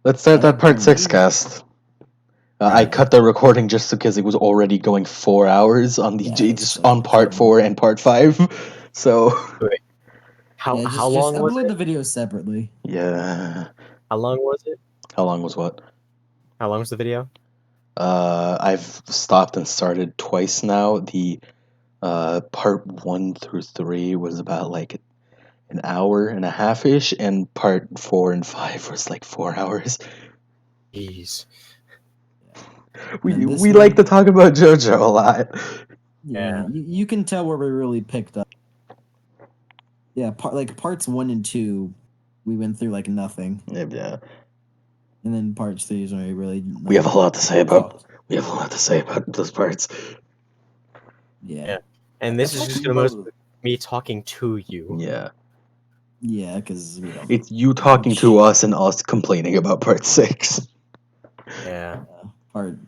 Let's start that part For 6 me, cast. I Alright. cut the recording just because it was already going 4 hours on the Yeah, just on part 4 and part 5. So Wait, yeah, how just long was upload it? the videos separately. yeah, How long was it? how long was what? How long was the video? I've stopped and started twice now. The part 1 through 3 was about like an hour and a half ish, and part 4 and 5 was like 4 hours. Jeez. And this We like to one, talk about JoJo a lot. yeah, Yeah. you can tell where we really picked up. Yeah, parts 1 and 2, we went through like nothing, Yeah, and then parts 3 is where we really we have a lot to say about. talked. We have a lot to say about those parts. Yeah, And this is Episode just 2 gonna most me talking to you. Yeah, yeah, because we don't. it's you talking to us and us complaining about part 6. Yeah. Part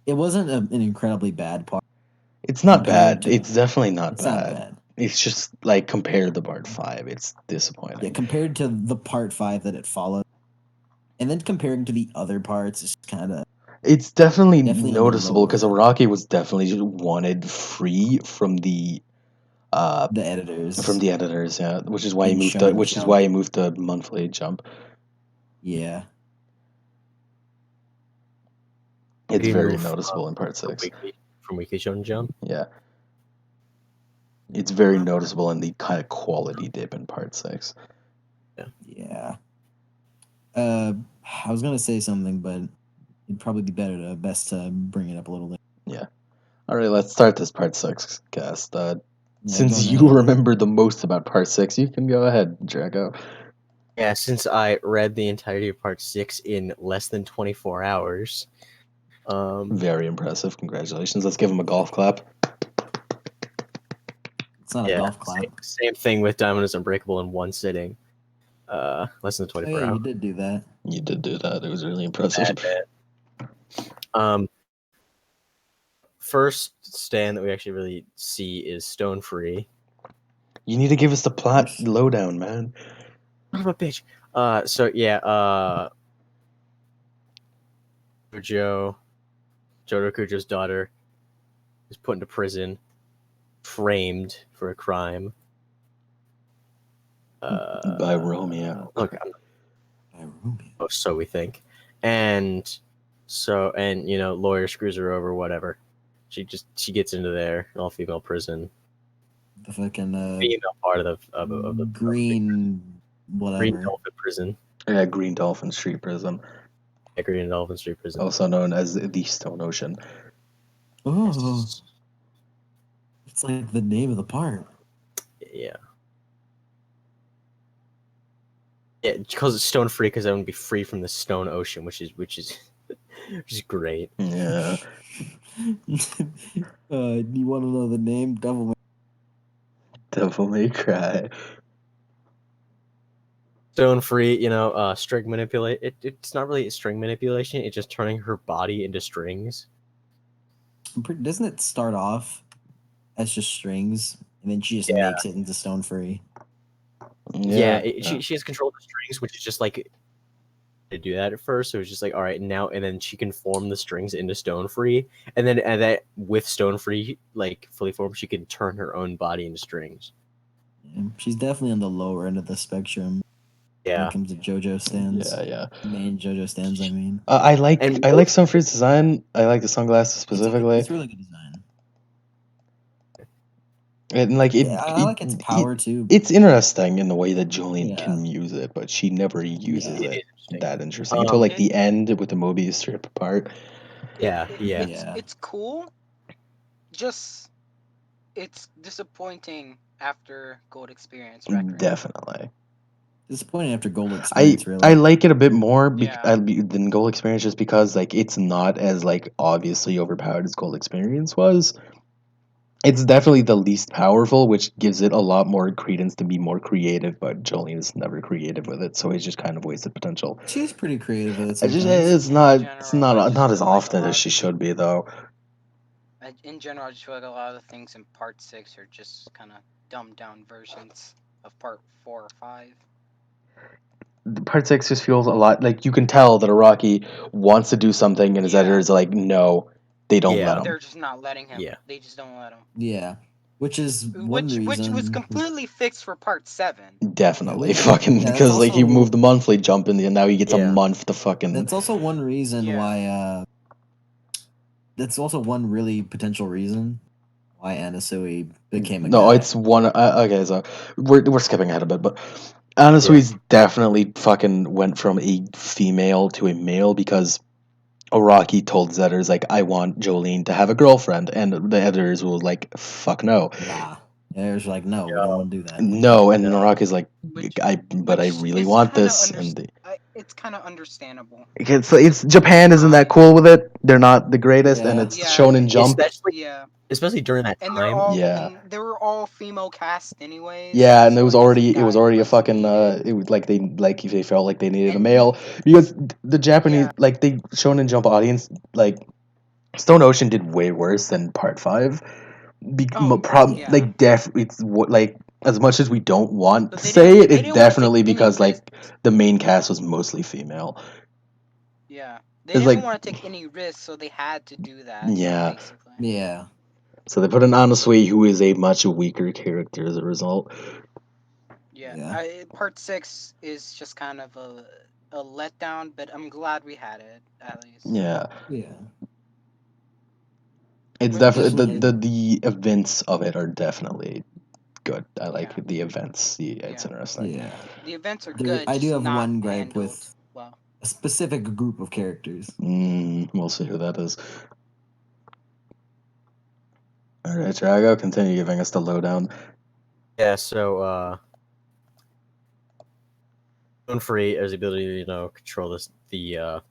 it wasn't an incredibly bad part. It's not Compared bad. to- It's definitely not It's not bad. bad. It's just like compared to part 5, it's Yeah, disappointing. compared to the part 5 that it followed, and then comparing to the other parts, it's kind of It's definitely Definitely on the noticeable lower because end. Araki was definitely just wanted free from the editors. editors, yeah, which is why he And moved Shonen which is Jump. why he moved the monthly jump. Yeah, It's He very moved noticeable in part from 6. Weekly Shonen Jump. Yeah. It's very noticeable in the kind of quality dip in part 6. yeah. I was gonna say something, but it'd probably be best to bring it up a little later. Yeah. All right, let's start this part 6 cast. Yeah, Since going you ahead. remember the most about part 6, you can go ahead, Drago. Yeah, since I read the entirety of part 6 in less than 24 hours. Very impressive. Congratulations. Let's give him a golf clap. It's not a golf clap. Same thing with Diamond is Unbreakable in one sitting. Less than 24 Oh, yeah, hours. you did do that. You did do that. It was really impressive. First stand that we actually really see is Stone Free. You need to give us the plot lowdown, man. Son of a bitch. Jodo Kujo's daughter, is put into prison, framed for a crime. By Romeo. Look, By Romeo. oh, so we think, and lawyer screws her over, whatever. She gets into their all-female prison, The fucking female part of the green whatever. Green Dolphin prison. Yeah, Green Dolphin Street Prison, Yeah, Green Dolphin Street prison. also known as the Stone Ocean. Oh, it's like the name of the part. Yeah. Yeah, because it's stone free, because I want to be free from the stone ocean, which is great. Yeah. You want to know the name? Devil May Cry. Stone free, string manipulate. It's not really string manipulation. It's just turning her body into strings. Doesn't it start off as just strings, and then she just makes it into stone free? Yeah. She has control of the strings, which is just like to do that at first. So it's just like, all right, now, and then she can form the strings into stone free, and then with stone free, like fully formed, she can turn her own body into strings. Yeah, she's definitely on the lower end of the spectrum. Yeah. When it comes to JoJo stands. Yeah. Main JoJo stands, I mean. I like Stone Free's design. I like the sunglasses specifically. It's really good design. And like I like its power too. It's interesting in the way that Julian can use it, but she never uses it that interesting until like the end with the Mobius strip part. Yeah. It's cool. Just it's disappointing after Gold Experience Record. Definitely. Disappointing after Gold Experience, really. I like it a bit more than Gold Experience just because like it's not as like obviously overpowered as Gold Experience was. It's definitely the least powerful, which gives it a lot more credence to be more creative, but Jolene is never creative with it, so it's just kind of wasted potential. She's pretty creative with it It's sometimes. not as often as she should be though. In general, I just feel like a lot of the things in Part 6 are just kind of dumbed down versions of Part 4 or 5. Part 6 just feels a lot like you can tell that Araki wants to do something, and his Yeah. editors are like, no, they don't Yeah. let They're him. just not letting him. Yeah. They just don't let him. Yeah, which is one reason. Which was completely fixed for part 7. Definitely, Yeah, fucking that's because like he also- moved the monthly jump in, and now he gets a Yeah. month to fucking. That's also one reason Yeah. why. That's also one really potential reason why Anasui became a No, guy. it's one. Okay, so we're skipping ahead a bit, but Anasui's definitely fucking went from a female to a male because Araki told his editors like, I want Jolene to have a girlfriend, and the editors was like, fuck no, Nah, there's like no, we don't want to do that. no, and No. Araki's like, Which- I Which really is want kinda this, and it's kind of understandable. it's Japan isn't that cool with it. They're not the greatest, and Yeah. it's Yeah, Shonen Jump. Especially during that And they're time. all Yeah. and they were all female cast anyways. Yeah, and so it was I guess already the guy a was fucking needed. it was like they felt like they needed a And male because the Japanese Yeah. like they Shonen Jump audience like Stone Ocean did way worse than Part 5. Yeah. Like it's what like as much as we don't want But to say it, they it's didn't wanna take definitely any because like risks. the main cast was mostly female. Yeah. They It's didn't like- want to take any risks, so they had to do that. Yeah. Basically. Yeah, So they put an Anasui who is a much weaker character as a result. Yeah. Yeah. Part 6 is just kind of a letdown, but I'm glad we had it at least. Yeah. yeah. It's Which- definitely Especially- the events of it are definitely good. I like Yeah. the events. It's Yeah. interesting. Yeah, The events are There- good. I do just have not one gripe handled with- well. a specific group of characters. We'll see who that is. All right, Drago, continue giving us the lowdown. Yeah, so Stone Free has the ability to control the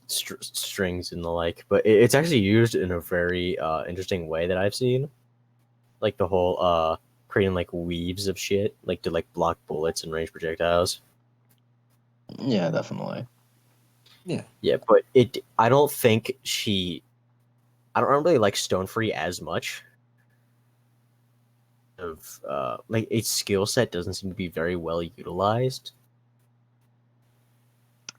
strings and the like, but it's actually used in a very interesting way that I've seen, like the whole creating like weaves of shit, like to like block bullets and range projectiles. Yeah, definitely. Yeah, but I don't think I don't really like Stone Free as much. Of like its skill set doesn't seem to be very well utilized.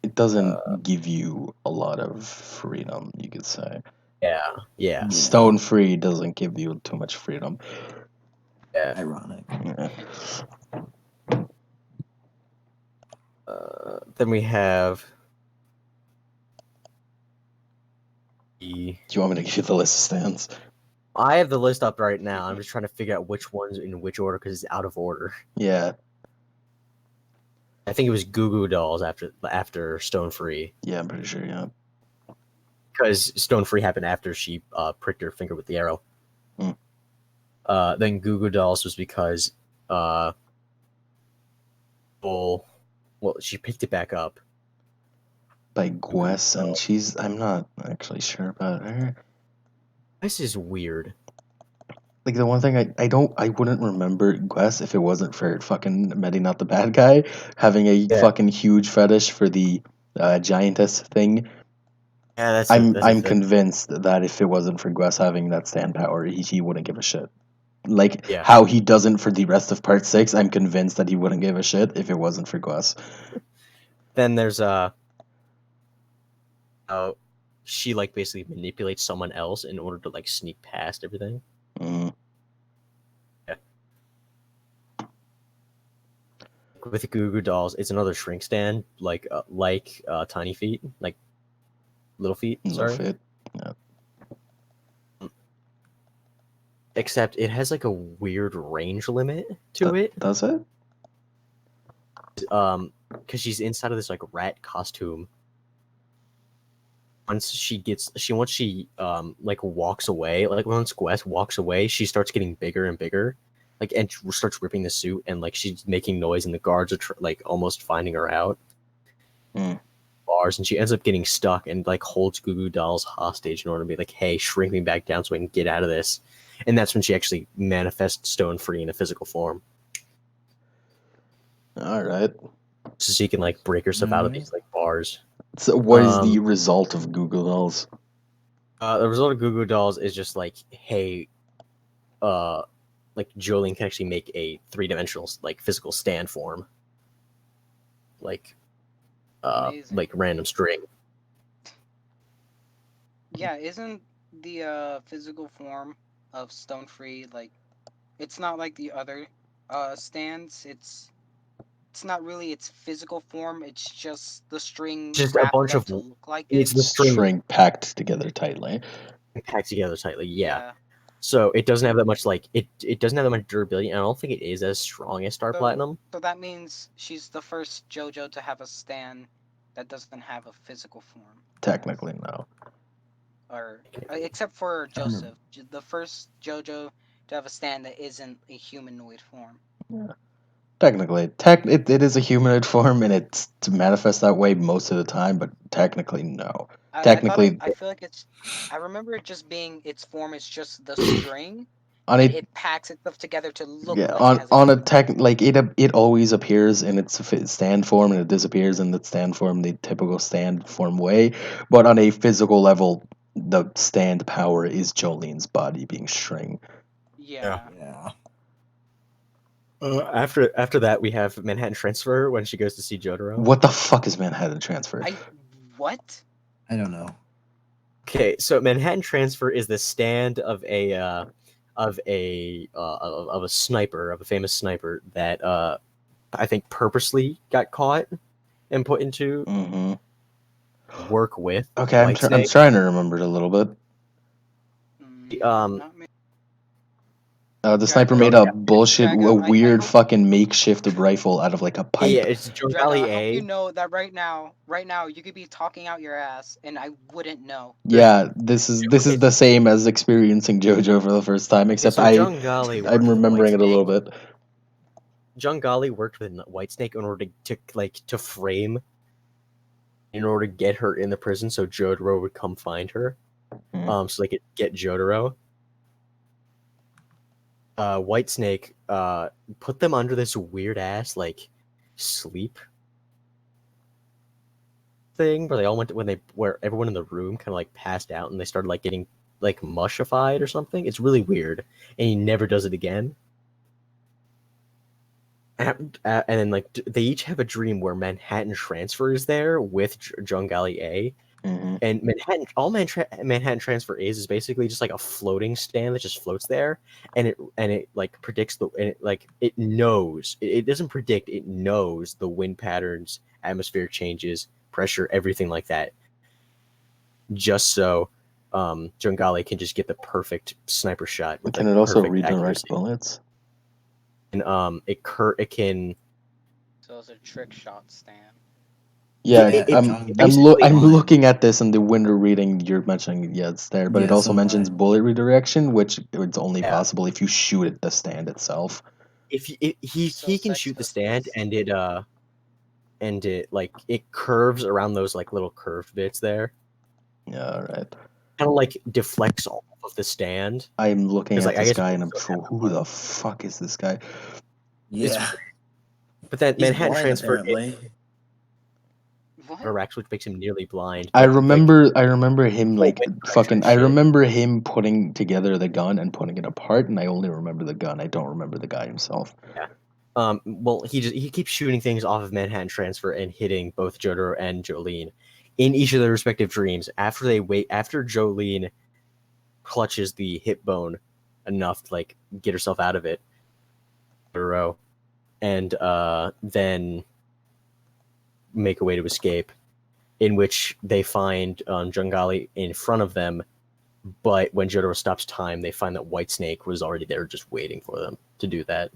It doesn't give you a lot of freedom, you could say. Yeah. Yeah. Stone Free doesn't give you too much freedom. Ironic. Yeah. Then we have the. Do you want me to give you the list of stands? I have the list up right now. I'm just trying to figure out which ones in which order because it's out of order. Yeah, I think it was Goo Goo Dolls after Stone Free yeah, I'm pretty sure. Yeah. because Stone Free happened after she pricked her finger with the arrow. Hmm. Then Goo Goo Dolls was because she picked it back up. By Gwess, and I'm not actually sure about her. This is weird. Like the one thing I wouldn't remember Gwess if it wasn't for fucking Medi not the bad guy having a fucking huge fetish for the giantess thing. Yeah, that's I'm convinced that if it wasn't for Gwess having that stand power, he wouldn't give a shit. Like how he doesn't for the rest of Part 6, I'm convinced that he wouldn't give a shit if it wasn't for Gwess. Then there's she like basically manipulates someone else in order to like sneak past everything. Mm. Yeah. With the Goo Goo Dolls, it's another shrink stand, like Tiny Feet, like Little Feet. Sorry. Little Feet. Yeah. Except it has like a weird range limit to it. Does it? Because she's inside of this like rat costume. Once she like walks away, like once Gwess walks away, she starts getting bigger and bigger, like and starts ripping the suit, and like she's making noise, and the guards are like almost finding her out. Bars, and she ends up getting stuck and like holds Goo Goo Dolls hostage in order to be like, "Hey, shrink me back down so I can get out of this." And that's when she actually manifests Stone Free in a physical form. All right. So she can like break herself out of these like bars. So what is the result of Google Dolls? The result of Goo Goo Dolls is just like, hey, like Jolene can actually make a 3-dimensional like physical stand form. Like Amazing. like random string. Yeah, isn't the physical form of Stone Free like it's not like the other stands. It's not really its physical form. It's just the string Just a wrapped bunch up of to look like it's it. the string String packed together tightly. packed together tightly. Yeah. Yeah. So it doesn't have that much like it doesn't have that much durability, and I don't think it is as strong as Star So- Platinum. So that means she's the first JoJo to have a stand that doesn't have a physical form, Technically, no. or except for I remember. Joseph, the first JoJo to have a stand that isn't a humanoid form. Technically, it is a humanoid form, and it's to manifest that way most of the time. But technically, no. Technically, I feel like it's. I remember it just being its form is just the string, on and a it packs itself together to look yeah, like it has a on a human. tech like it always appears in its stand form, and it disappears in its stand form the typical stand form way. But on a physical level, the stand power is Jolene's body being string. Yeah. Yeah. After that, we have Manhattan Transfer when she goes to see Jotaro. What the fuck is Manhattan Transfer? What? I don't know. Okay, so Manhattan Transfer is the stand of a sniper, of a famous sniper that I think purposely got caught and put into hmm work with Okay, I'm Whitesnake. trying to remember it a little bit. Not me. The sniper Drago. made a bullshit, a Drago, I weird hope- fucking makeshift rifle out of like a pipe. Yeah, it's Drago, Jongali I hope A. you know that right now, you could be talking out your ass, and I wouldn't know. Yeah, this is the same as experiencing JoJo for the first time, except so Jongali I'm worked with remembering it a little Whitesnake. bit. Jongali worked with Whitesnake in order to frame, in order to get her in the prison, so Jotaro would come find her, so they could get Jotaro. Whitesnake put them under this weird ass like sleep thing where they all went to, where everyone in the room kind of like passed out and they started like getting like mushified or something. It's really weird, and he never does it again. And then like they each have a dream where Manhattan Transfer is there with Jongali A. And Manhattan Transfer is basically just like a floating stand that just floats there, and it like predicts it knows it doesn't predict, it knows the wind patterns, atmosphere changes, pressure, everything like that, just so Jongali can just get the perfect sniper shot with Can like it also perfect redirect accuracy. bullets? And it can. So it's a trick shot stand. Yeah, I'm Basically- looking at this and the window reading you're mentioning. Yeah, it's there, but it Yeah, also so am mentions I. bullet redirection, which it's only Yeah. possible if you shoot at the stand itself. If So he can sex shoot the hostess. stand, and it like it curves around those like little curved bits there, Yeah, all right. kind of like deflects off of the stand. I'm looking 'Cause, at like, I this guess guy and I'm bullets so don't have who the fuck is this guy? Yeah. But that He's Manhattan blind, Transfer apparently. What? interacts, which makes him nearly blind. I but, remember him whole like wind fucking. direction I shit. remember him putting together the gun and putting it apart, and I only remember the gun. I don't remember the guy himself. Well, he keeps shooting things off of Manhattan Transfer and hitting both Jotaro and Jolene in each of their respective dreams. After Jolene clutches the hip bone enough to like get herself out of it, Jotaro, and then make a way to escape, in which they find Jungali in front of them. But when Jotaro stops time, they find that Whitesnake was already there, just waiting for them to do that.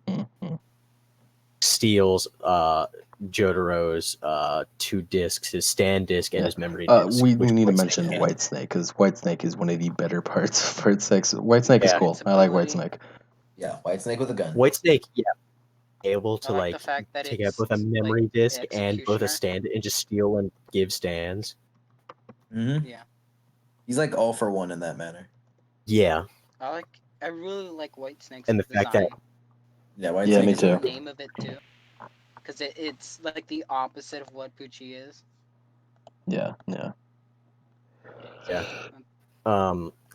Mhm. Steals Jotaro's 2 discs, his stand disc and his memory disc. We which need to Whitesnake mention can. Whitesnake because Whitesnake is one of the better parts of Part 6. Whitesnake is Yeah. cool. Its I like ability- Whitesnake. Yeah, Whitesnake with a gun. Whitesnake, yeah, able to I like the fact that take out it's, both a memory like, disc the and both a executioner. stand and just steal and give stands. Mm-hmm. Yeah. He's like all for one in that manner. Yeah, I really like Whitesnake's and the design. fact that Yeah, Whitesnake Yeah, me is too. The really name of it too, because it's like the opposite of what Pucci is. Yeah.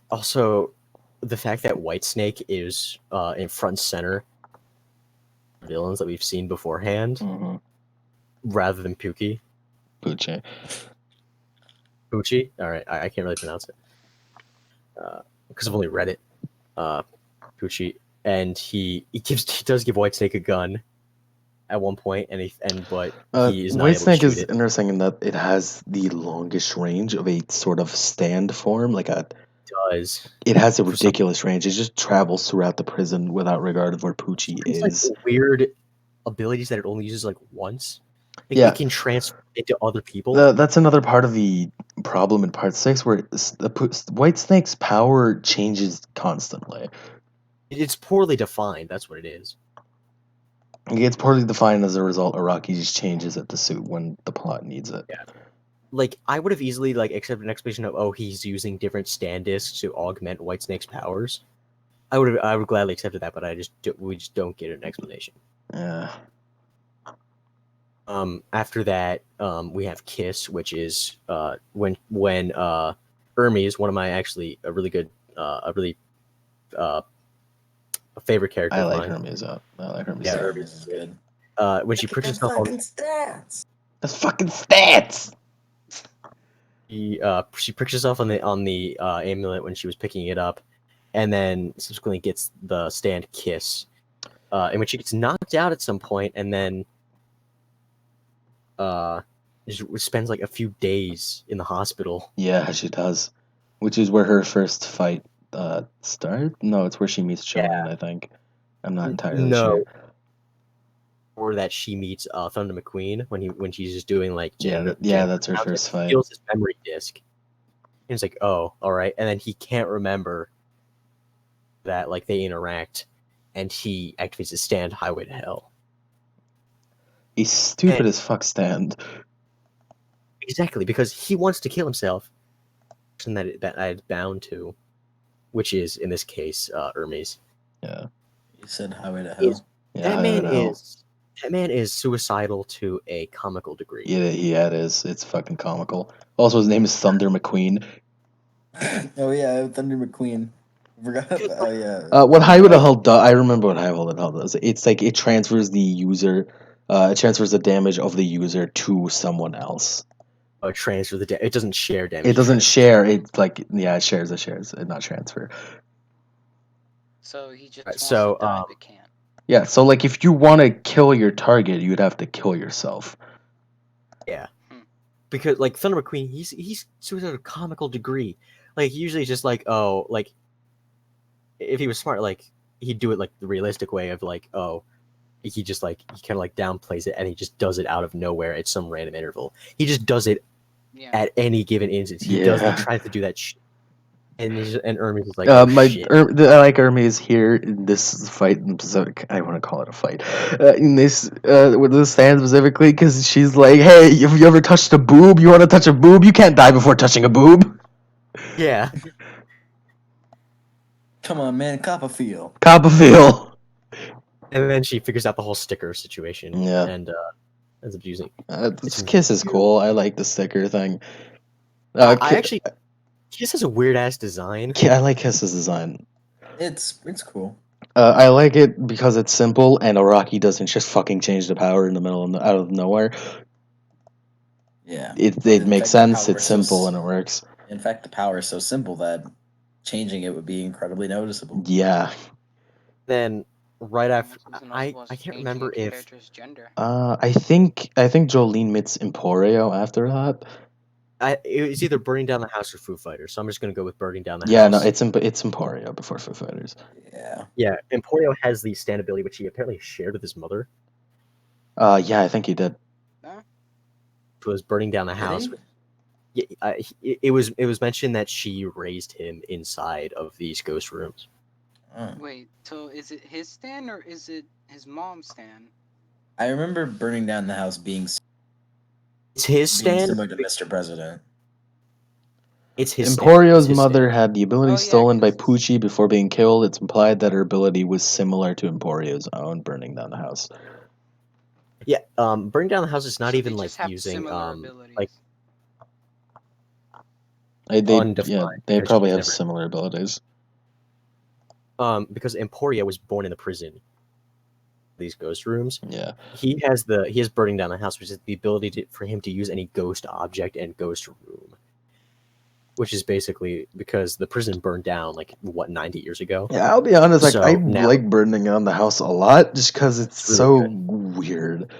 Also, the fact that Whitesnake is in front and center villains that we've seen beforehand, Mhm. rather than Pookie. Poochie. Pucci. All right, I can't really pronounce it because I've only read it. Pucci, and he does give Whitesnake a gun at one point, but he is not able to Whitesnake shoot is it. interesting in that it has the longest range of a sort of stand form, Does it has a for some ridiculous range. It just travels throughout the prison without regard of where Poochie it's is. like weird abilities that it only uses like once. Like Yeah. it can transfer into other people. That's another part of the problem in Part 6, where Whitesnake's power changes constantly. It's poorly defined. That's what it is. It gets poorly defined as a result. Araki just changes it to suit when the plot needs it. Yeah. Like I would have easily like accepted an explanation of he's using different stand discs to augment Whitesnake's powers. I would gladly accepted that, but we just don't get an explanation. Yeah. After that, we have Kiss, which is when Hermes, one of my actually a really good a favorite character I of like mine. Hermes out. I like Hermes. Yeah, out. Hermes is good. When she perches herself on stats. That's fucking stats. she pricks herself on the amulet when she was picking it up, and then subsequently gets the stand Kiss, in which she gets knocked out at some point, and then spends like a few days in the hospital. Yeah, she does. Which is where her first fight starts? No, it's where she meets Jolene, I think. I'm not entirely sure. Or that she meets Thunder McQueen when she's just doing like that's her first fight. He feels his memory disc. And it's like, oh, all right, and then he can't remember that like they interact, and he activates his stand Highway to Hell. He's stupid as fuck stand. Exactly, because he wants to kill himself. That I had bound to, which is in this case Hermes. Yeah. You said Highway to Hell. Yeah, That man is suicidal to a comical degree. Yeah, it is. It's fucking comical. Also, his name is Thunder McQueen. Oh yeah, Thunder McQueen. Forgot. Oh yeah. What Highway to Hell does, I remember what Highway to Hell does. It's like it transfers the user, it transfers the damage of the user to someone else. Transfer the it doesn't share damage. It doesn't share. It's like it shares. It not transfer. So he just wants to die but can't. Yeah, so like if you want to kill your target, you'd have to kill yourself. Yeah, because like Thunder McQueen, he's suicidal to a comical degree. Like usually just like like if he was smart, like he'd do it like the realistic way of like he just like he kind of like downplays it and he just does it out of nowhere at some random interval. He just does it at any given instance. He tries to do that shit. And Hermes is like, I like Hermes here in this fight. I want to call it a fight. In this, with this stand specifically, because she's like, "Hey, have you ever touched a boob? You want to touch a boob? You can't die before touching a boob." Yeah. Come on, man, Copperfield. And then she figures out the whole sticker situation. Yeah. And ends up using. This Kiss is cool. I like the sticker thing. Kiss has a weird ass design. Yeah, I like Kiss's design. It's cool. I like it because it's simple and Araki doesn't just fucking change the power in the middle out of nowhere. Yeah. It makes sense. It's simple and it works. In fact, the power is so simple that changing it would be incredibly noticeable. Yeah. Then right after I can't remember if I think Jolene meets Emporio after that. It was either Burning Down the House or Foo Fighters, so I'm just gonna go with Burning Down the House. Yeah, no, it's Emporio before Foo Fighters. Yeah. Yeah, Emporio has the stand ability, which he apparently shared with his mother. Yeah, I think he did. It was Burning Down the House. Yeah, it was mentioned that she raised him inside of these ghost rooms. Wait, so is it his stand or is it his mom's stand? I remember Burning Down the House being. It's his stand. Similar to Mr. President. It's his. Emporio's mother had the ability stolen by Poochie before being killed. It's implied that her ability was similar to Emporio's own, Burning Down the House. Yeah, Burning Down the House is not even like using like. They probably have similar abilities. Because Emporio was born in a prison. these ghost rooms. Yeah. He has burning down the house, which is the ability for him to use any ghost object and ghost room, which is basically because the prison burned down 90 years ago. Yeah, I'll be honest. Like, So I now- like burning down the house a lot, just because it's really so good. weird.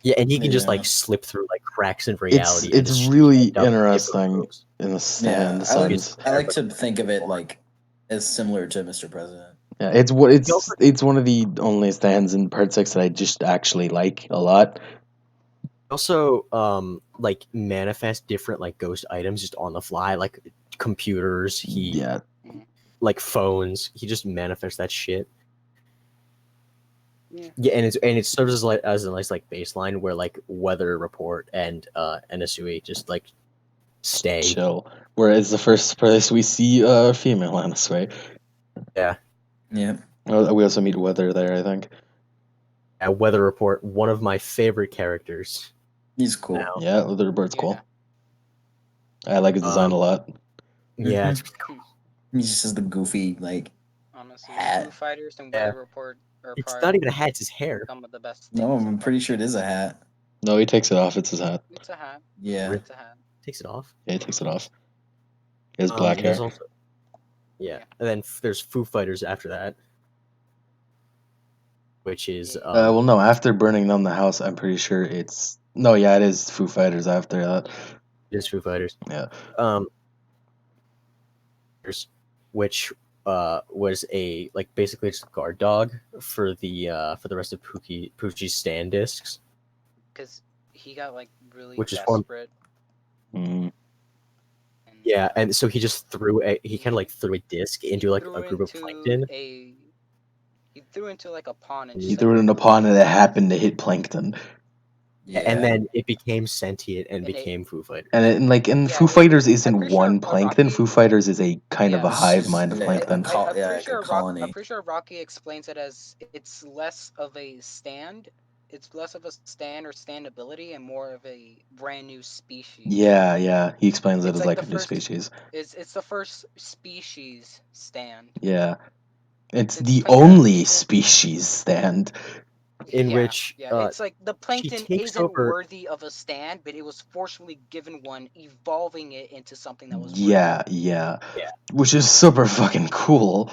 Yeah, and he can just Yeah. slip through cracks in reality. It's just really end up in different interesting rooms. in the Yeah, stand I like sense. I like to think of it as similar to Mr. President. Yeah, it's one of the only stands in Part 6 that I just actually like a lot. Also, manifest different ghost items just on the fly, like computers. Yeah, Phones. He just manifests that shit. Yeah. Yeah, and it serves as a nice baseline where weather report and NSUE just stay. chill. Whereas the first place we see a female NSA. Yeah. Yeah. We also meet Weather there, I think. Weather report, one of my favorite characters. He's cool. Now. Yeah, Weather report's Yeah. cool. I like his design a lot. Yeah, Mhm. it's really cool. He just has the goofy Honestly, hat. Foo Fighters and Yeah. Weather Report are It's probably not even a hat; it's his hair. some of the best. No, things I'm in pretty Part sure it is a hat. No, he takes it off. It's his hat. It's a hat. Yeah. It's a hat. Takes it off. Yeah, he takes it off. He has black hair. There's also, yeah, and then there's Foo Fighters after that, which is Well, no, after burning down the house, I'm pretty sure it's... No, yeah, it is Foo Fighters after that. it is Foo Fighters. Yeah. Which was a basically just a guard dog for the rest of Poochie's stand discs. Because he got really Which is fun. desperate. Mm. And, Yeah, and so he just threw a disc into a group of plankton. He threw into a pond and He just threw it in a pond and it happened to hit plankton. Yeah. And then it became sentient and And it- became Foo Fighters. And Yeah, Foo Fighters I'm isn't pretty sure one a plankton. Rocky- Foo Fighters is a kind of Yeah. a hive mind of Yeah, plankton. a I'm pretty sure colony. I'm pretty sure Rocky explains it as it's less of a stand. It's less of a stand or standability and more of a brand new species. Yeah. He explains it It's as like a the new first- species. It's the first species stand. Yeah. It's It's the like only that- species stand. In which it's like the plankton takes isn't over- worthy of a stand, but it was forcefully given one, evolving it into something that was Yeah. Yeah. Which is super fucking cool.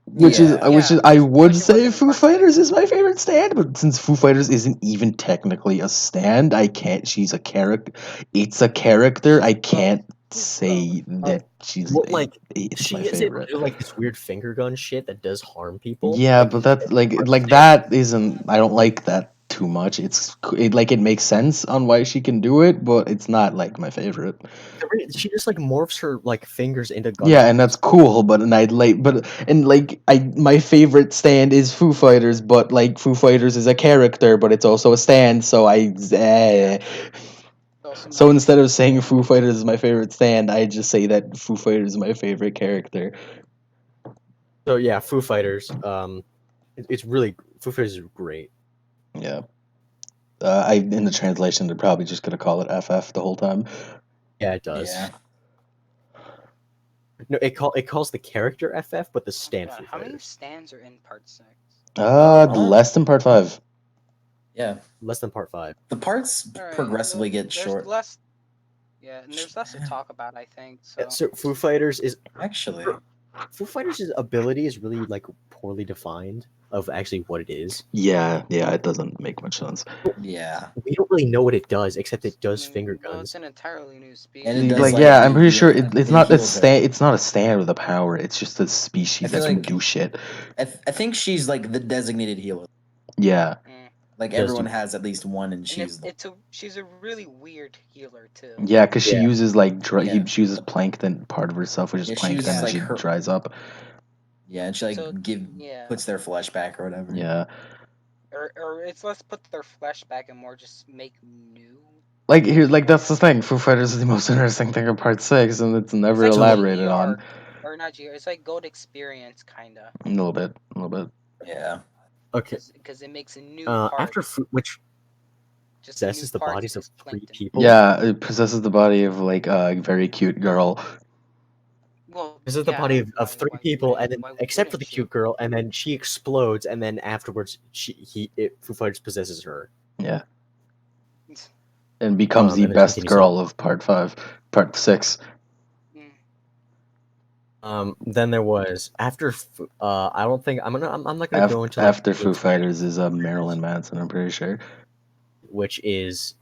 Which Yeah. is I would Which it say wasn't in Foo Part Fighters 6. is my favorite stand, but since Foo Fighters isn't even technically a stand, I can't. She's a character. It's a character. I can't say that she's it's she my is favorite. able to do this weird finger gun shit that does harm people. Yeah, but that's that isn't. I don't like that too much. It makes sense on why she can do it, but it's not my favorite. She just morphs her fingers into guns. Yeah, and that's cool, but my favorite stand is Foo Fighters, but Foo Fighters is a character, but it's also a stand, so So instead of saying Foo Fighters is my favorite stand, I just say that Foo Fighters is my favorite character. So yeah, Foo Fighters. It's really Foo Fighters is great. Yeah. In the translation, they're probably just gonna call it FF the whole time. Yeah, it does. Yeah. No, it calls the character FF, but the stand Foo How many Fighters. stands are in Part 6? Less than Part 5. Yeah. Less than Part 5. The parts Alright, progressively get there's short. Less, and there's less to talk about, I think. So, Yeah, so Foo Fighters is Actually. Foo Fighters' ability is really poorly defined of actually what it is. Yeah, it doesn't make much sense. Yeah. We don't really know what it does, except it does finger Well, guns. it's an entirely new species. And it does, I'm pretty sure it it's not a heals her. stand. It's not a stand with a power. It's just a species I feel that can like- do shit. I think she's the designated healer. Yeah, Everyone has at least one, and she's she's a really weird healer too. yeah, because she Yeah. uses Yeah. she uses plankton part of herself, which is Yeah, she plankton, uses, and she her- dries up. yeah, and she So, puts their flesh back or whatever. Yeah, or it's less put their flesh back and more just make new. that's the thing. Foo Fighters is the most interesting thing in Part 6, and it's never It's elaborated GR, on. Or not GR. It's like Gold Experience, kinda. A little bit. Yeah. Okay. Because it makes a new After which just possesses the new parts bodies of just 3 plankton. people. Yeah, it possesses the body of a very cute girl. Well, This is the Yeah, body of three why people, and wouldn't- then why except for the wouldn't you? cute girl, and then she explodes, and then afterwards, Foo Fighters possesses her. Yeah. And becomes the And then best continues on. girl of part 6. Then there was after. I don't think I'm not gonna go into like After Foo Fighters is Marilyn Manson, I'm pretty sure. which is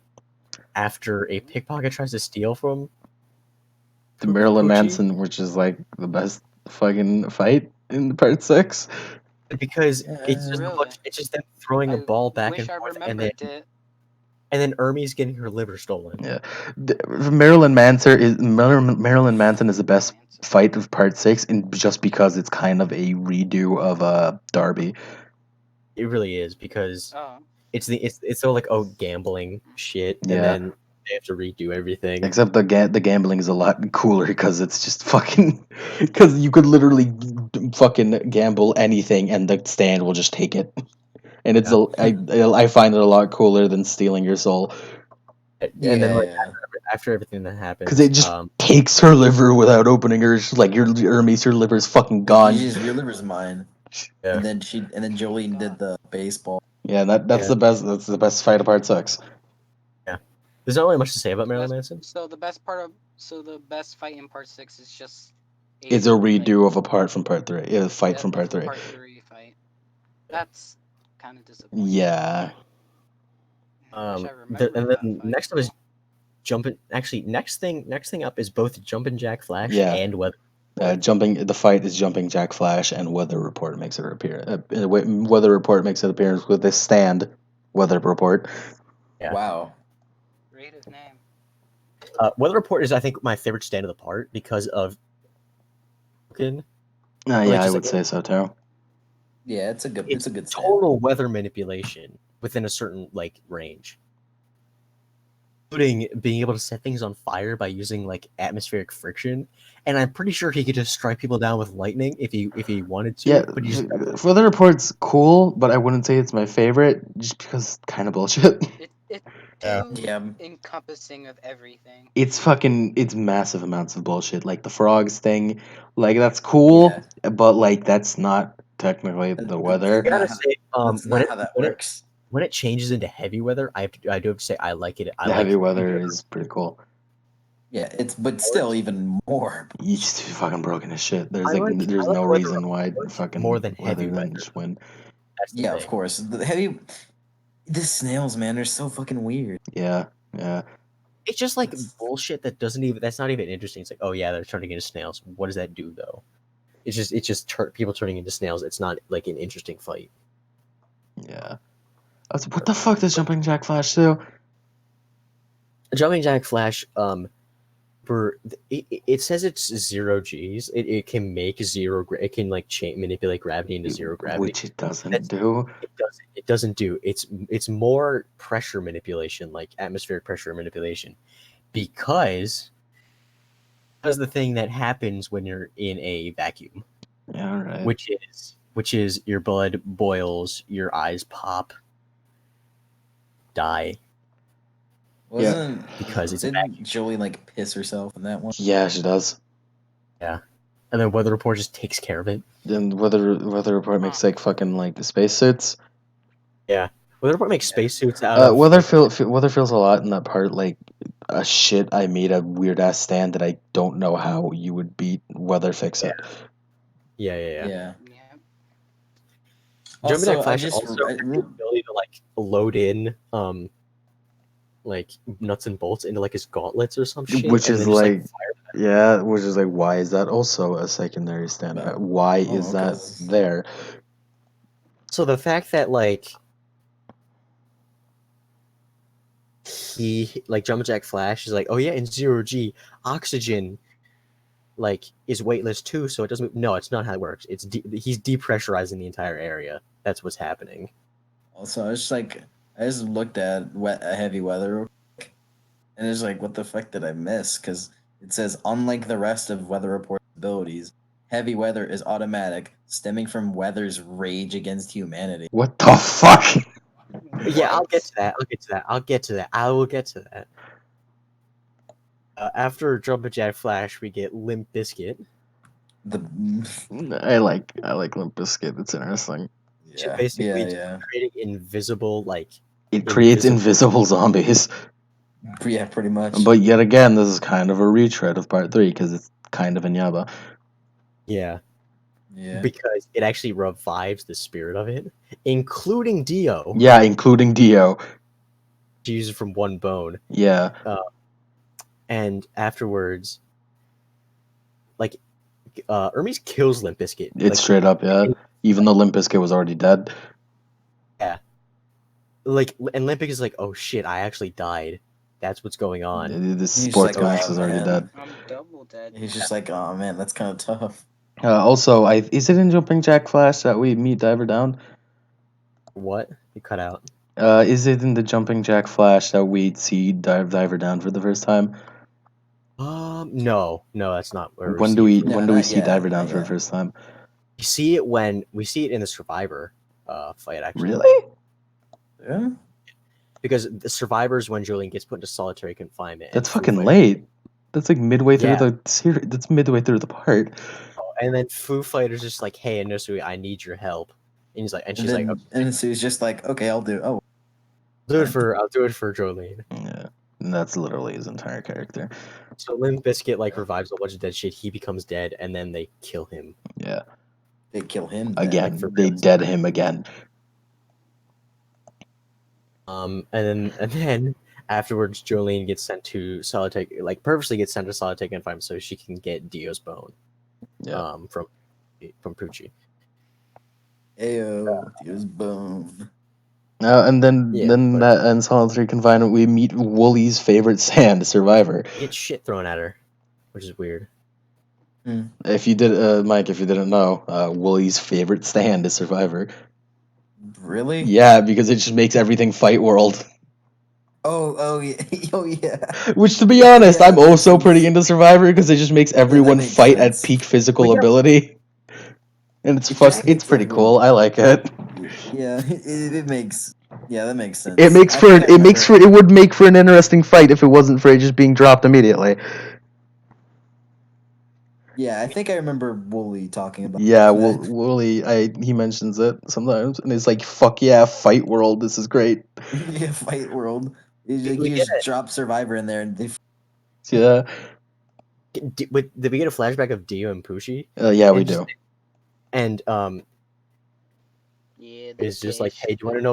after a pickpocket tries to steal from The Marilyn Poochie, Manson, which is like the best fucking fight in part 6. because it's just Really? it's just them throwing a ball back wish and I forth, remembered it. and then Ermie's getting her liver stolen. Yeah. Marilyn Manson is the best fight of part 6, and just because it's kind of a redo of Darby. It really is, because Oh. it's so like, oh, gambling shit, and Yeah. then they have to redo everything. Except the gambling is a lot cooler because it's just fucking because you could literally fucking gamble anything and the stand will just take it. And it's I find it a lot cooler than stealing your soul. And then like after everything that happens, because it just takes her liver without opening her. It's just like your liver's fucking gone. Your liver's mine. Yeah. And then Jolene did the baseball. Yeah, that's the best. That's the best fight of part 6. Yeah, there's not really much to say about Marilyn Manson. So the best fight in part 6 is just. It's a redo of a part from part 3. Yeah, fight from part 3. Part 3 fight. That's kind of disappointing. Yeah. I And then next up is jumping. Actually, next thing up is both Jumpin' Jack Flash and Weather. The fight is Jumping Jack Flash, and Weather Report makes it appear. Weather Report makes an appearance with this stand. Weather Report. Yeah. Wow. Creative name. Weather Report is, I think, my favorite stand of the part because of. Yeah, I would say so too. Yeah, it's a good stand. Total weather manipulation within a certain like range, including being able to set things on fire by using like atmospheric friction. And I'm pretty sure he could just strike people down with lightning if he wanted to. Yeah, but he just Weather Report's cool, but I wouldn't say it's my favorite just because it's kind of bullshit. It's too encompassing of everything. It's massive amounts of bullshit. Like the frogs thing, like that's cool, but like that's not technically the weather. I gotta say, that's not how that works. When it changes into heavy weather, I do have to say I like it. The heavy weather is pretty cool. Yeah, but still even more. You just fucking broken as shit. There's no reason why fucking more than heavy weather weather. just win. Yeah, of course. The snails, man, they're so fucking weird. Yeah. It's just like bullshit that's not even interesting. It's like, oh yeah, they're turning into snails. What does that do though? It's just people turning into snails. It's not like an interesting fight. Yeah. What the fuck does Jumping Jack Flash do? Jumping Jack Flash, it says it's 0 G's. It can make it can like manipulate gravity into 0 gravity, which it doesn't do. It doesn't do. It's more pressure manipulation, like atmospheric pressure manipulation, because the thing that happens when you're in a vacuum. Yeah, all right. Which is your blood boils, your eyes pop, die. Didn't Joey like piss herself in that one? Yeah, she does. Yeah, and then Weather Report just takes care of it. Then Weather Report makes like fucking like the spacesuits. Yeah, Weather Report makes spacesuits out of. Weather feels a lot in that part like a shit. I made a weird ass stand that I don't know how you would beat. Weather fix it. Yeah. Also, Jumping Jack Flash also has the ability to like load in like nuts and bolts into like his gauntlets or some shit. Which is like why is that also a secondary stand? Why is that there? So the fact that like Jumpin' Jack Flash is like, oh yeah, in 0 G, oxygen like is weightless too, so it doesn't. No, it's not how it works. He's depressurizing the entire area. That's what's happening. Also, I just looked at heavy weather, and it's like, what the fuck did I miss? Because it says, unlike the rest of Weather Report's abilities, heavy weather is automatic, stemming from weather's rage against humanity. What the fuck? Yeah, I'll get to that. I will get to that. After Jumpin' Jack Flash, we get Limp Bizkit. The I like Limp Bizkit. It's interesting. yeah, Basically yeah, creating invisible It creates invisible zombies. yeah, pretty much. But yet again, this is kind of a retread of part 3 because it's kind of in Yaba. Yeah. Yeah, Because it actually revives the spirit of it, including Dio. Yeah, including Dio. She uses from one bone. Yeah. And afterwards, like, Hermes kills Limp Bizkit. It's Like, straight up, yeah. Even though Limp Bizkit was already dead. yeah. Like, and Limp Bizkit is like, oh shit, I actually died. That's what's going on. This He's sports like, comics oh, is already man. dead. I'm double dead. he's just like, oh man, that's kind of tough. Also, is it in Jumping Jack Flash that we meet Diver Down? What? You cut out. Is it in the Jumping Jack Flash that we see Diver Down for the first time? No, that's not where When see do it we from. when No, do we not see yet, Diver Down not for the yet. first time? We see it when we see it in the Survivor fight, actually. Really? Yeah. Because the Survivor's when Julian gets put into solitary confinement. That's and Foo fucking Fighters- late. That's like midway through Yeah. the series. That's midway through the part. And then Foo Fighters just like, hey, Inosui, I need your help. And he's like, and she's like, okay, and so he's just like, okay, I'll do. Oh, I'll do it for Jolene. Yeah, and that's literally his entire character. So Limp Bizkit like revives a bunch of dead shit. He becomes dead, and then they kill him. Yeah. they kill him then. Again, Like, for they real. dead him again. And then afterwards, Jolene gets sent to solitary, like purposely gets sent to solitary confinement so she can get Dio's bone. Yeah. From Poochie. Ayo, Dio's bone. And then Yeah, then but- that in solitary confinement we meet Wooly's favorite sand, Survivor. Get shit thrown at her, which is weird. If you did, Mike, if you didn't know, Wooly's favorite stand is Survivor. Really? Yeah, because it just makes everything fight world. Oh yeah. Oh yeah. Which, to be honest, Yeah, I'm that makes also sense. pretty into Survivor because it just makes everyone makes fight sense. at peak physical Well, yeah. ability. And it's it's pretty everyone- cool. I like it. Yeah, it makes. Yeah, that makes sense. It makes I for think I remember- it would make for an interesting fight if it wasn't for it just being dropped immediately. Yeah, I think I remember Wooly talking about. Yeah, that. Wooly, he mentions it sometimes, and it's like, "Fuck yeah, fight world, this is great." Yeah, Fight World. You We get just it. drop Survivor in there, and they. Yeah, Did we get a flashback of Dio and Poochie? yeah, we And just- do. And Yeah, it's just like, hey, do you want to know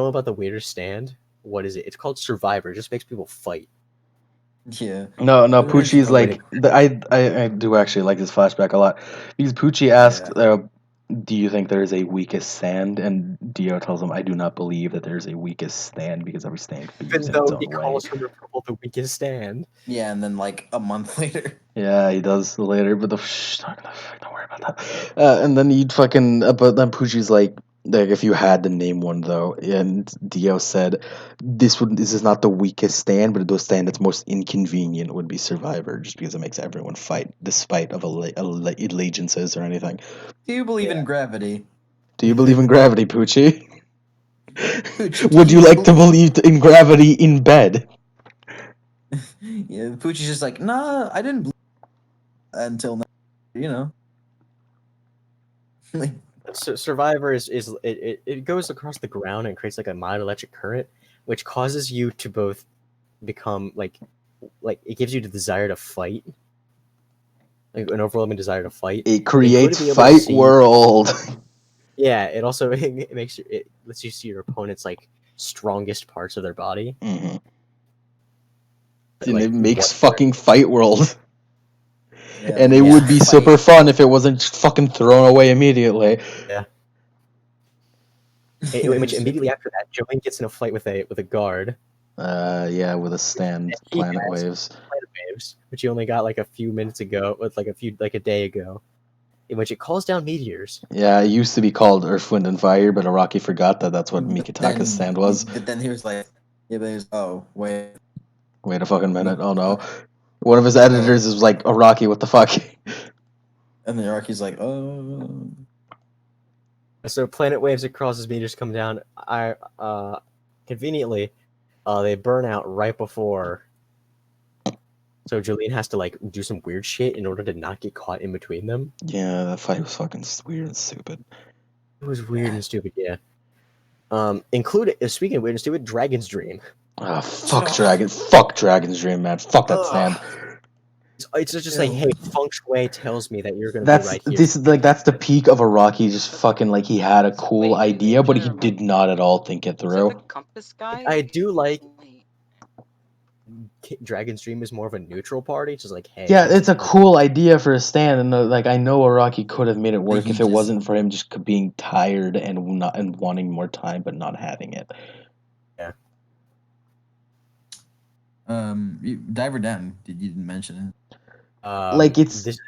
about the weirdest stand? What is it? It's called Survivor. It just makes people fight. Yeah. No, It is Poochie's no way like, I do actually like this flashback a lot because Poochie asked, "Do you think there is a weakest stand?" And Dio tells him, "I do not believe that there is a weakest stand because every stand figures Even in its though he own way." calls her the weakest stand. Yeah, and then like a month later. Yeah, he does later, but don't worry about that. And then he'd fucking, but then Poochie's like, if you had to name one though, and Dio said, this is not the weakest stand, but the stand that's most inconvenient would be Survivor, just because it makes everyone fight despite of allegiances or anything. Do you believe in gravity? Do you believe in gravity, Poochie? Poochie, do Would you like to believe in gravity in bed? Yeah, Poochie's just like, nah, I didn't believe until now. You know. Like, Survivor it goes across the ground and creates like a mild electric current, which causes you to both become like it gives you the desire to fight, like an overwhelming desire to fight. It creates be able to fight see- world. Yeah, it also it lets you see your opponent's like strongest parts of their body. Mm-hmm. Like, And it makes what- fucking fight world. yeah, And it yeah, would be fight. super fun if it wasn't just fucking thrown away immediately. Which immediately after that, Jolene gets in a fight with a guard. Yeah, with a stand, He Planet has- Waves. Planet Waves, which he only got like a few minutes ago, with like a day ago, in which it calls down meteors. Yeah, it used to be called Earth, Wind, and Fire, but Araki forgot that that's what But Mikitaka's then- stand was. But then he was like, yeah, but he was, oh, wait. Wait a fucking minute, oh no. One of his editors is like, Araki, what the fuck? And then Araki's like, oh. So planet waves that crosses meteors come down. Conveniently, they burn out right before So Jolene has to like do some weird shit in order to not get caught in between them. Yeah, that fight was fucking weird and stupid. It was weird and stupid, yeah. Included speaking of weird and stupid, Dragon's Dream. Ah, fuck Dragon's Dream, man. Fuck that stand. It's just like, hey, feng shui tells me that you're gonna be That's right here. this like that's the peak of a Rocky just fucking like he had a cool Wait, idea, but trying he to did remember. not at all think it Is that through. the compass guy? I do like Wait. Dragon's Dream is more of a neutral party, just like, hey, Yeah, here's it's a plan. cool idea for a stand, and like I know Araki could have made it work he if it just- wasn't for him just being tired and not and wanting more time but not having it. Diver Down. You didn't mention it. Like it's this is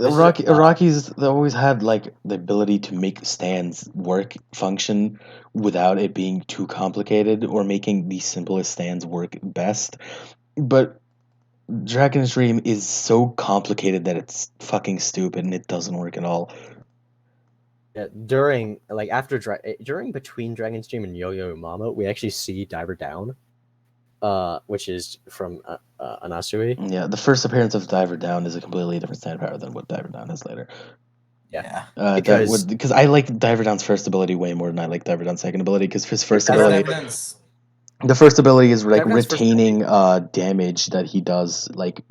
a- Rockies they always had like the ability to make stands work function without it being too complicated or making the simplest stands work best. But Dragon's Dream is so complicated that it's fucking stupid and it doesn't work at all. during like after during between Dragon's Dream and Yo-Yo Mama, we actually see Diver Down, which is from Anasui. Yeah, the first appearance of Diver Down is a completely different stand power than what Diver Down is later. Yeah. Because I like Diver Down's first ability way more than I like Diver Down's second ability. Because his first Diver ability, Diver Down's the first ability is like Diver Down's first retaining damage that he does, like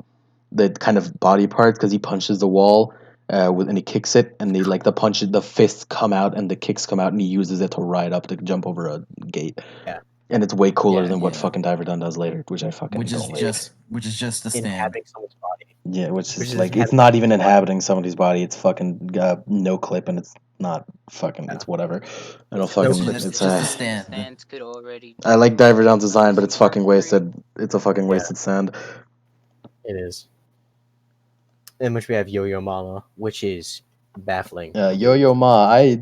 the kind of body parts, because he punches the wall and he kicks it, and the fists come out and the kicks come out, and he uses it to ride up to jump over a gate. Yeah. And it's way cooler Yeah, than what yeah. fucking Diver Down does later, which I fucking which is don't like. just a stand. inhabiting someone's body. Yeah, which Which is is like it's inhabiting not even someone's body. inhabiting somebody's body. It's fucking no clip, and it's not fucking. It's whatever. I don't It's fucking. no It's It's just a stand. Stands could already. I like Diver Down's do design, but it's some fucking carpentry. wasted. It's a fucking wasted sand. It is. In which we have Yo-Yo Mama, which is baffling. Yo-Yo Ma, I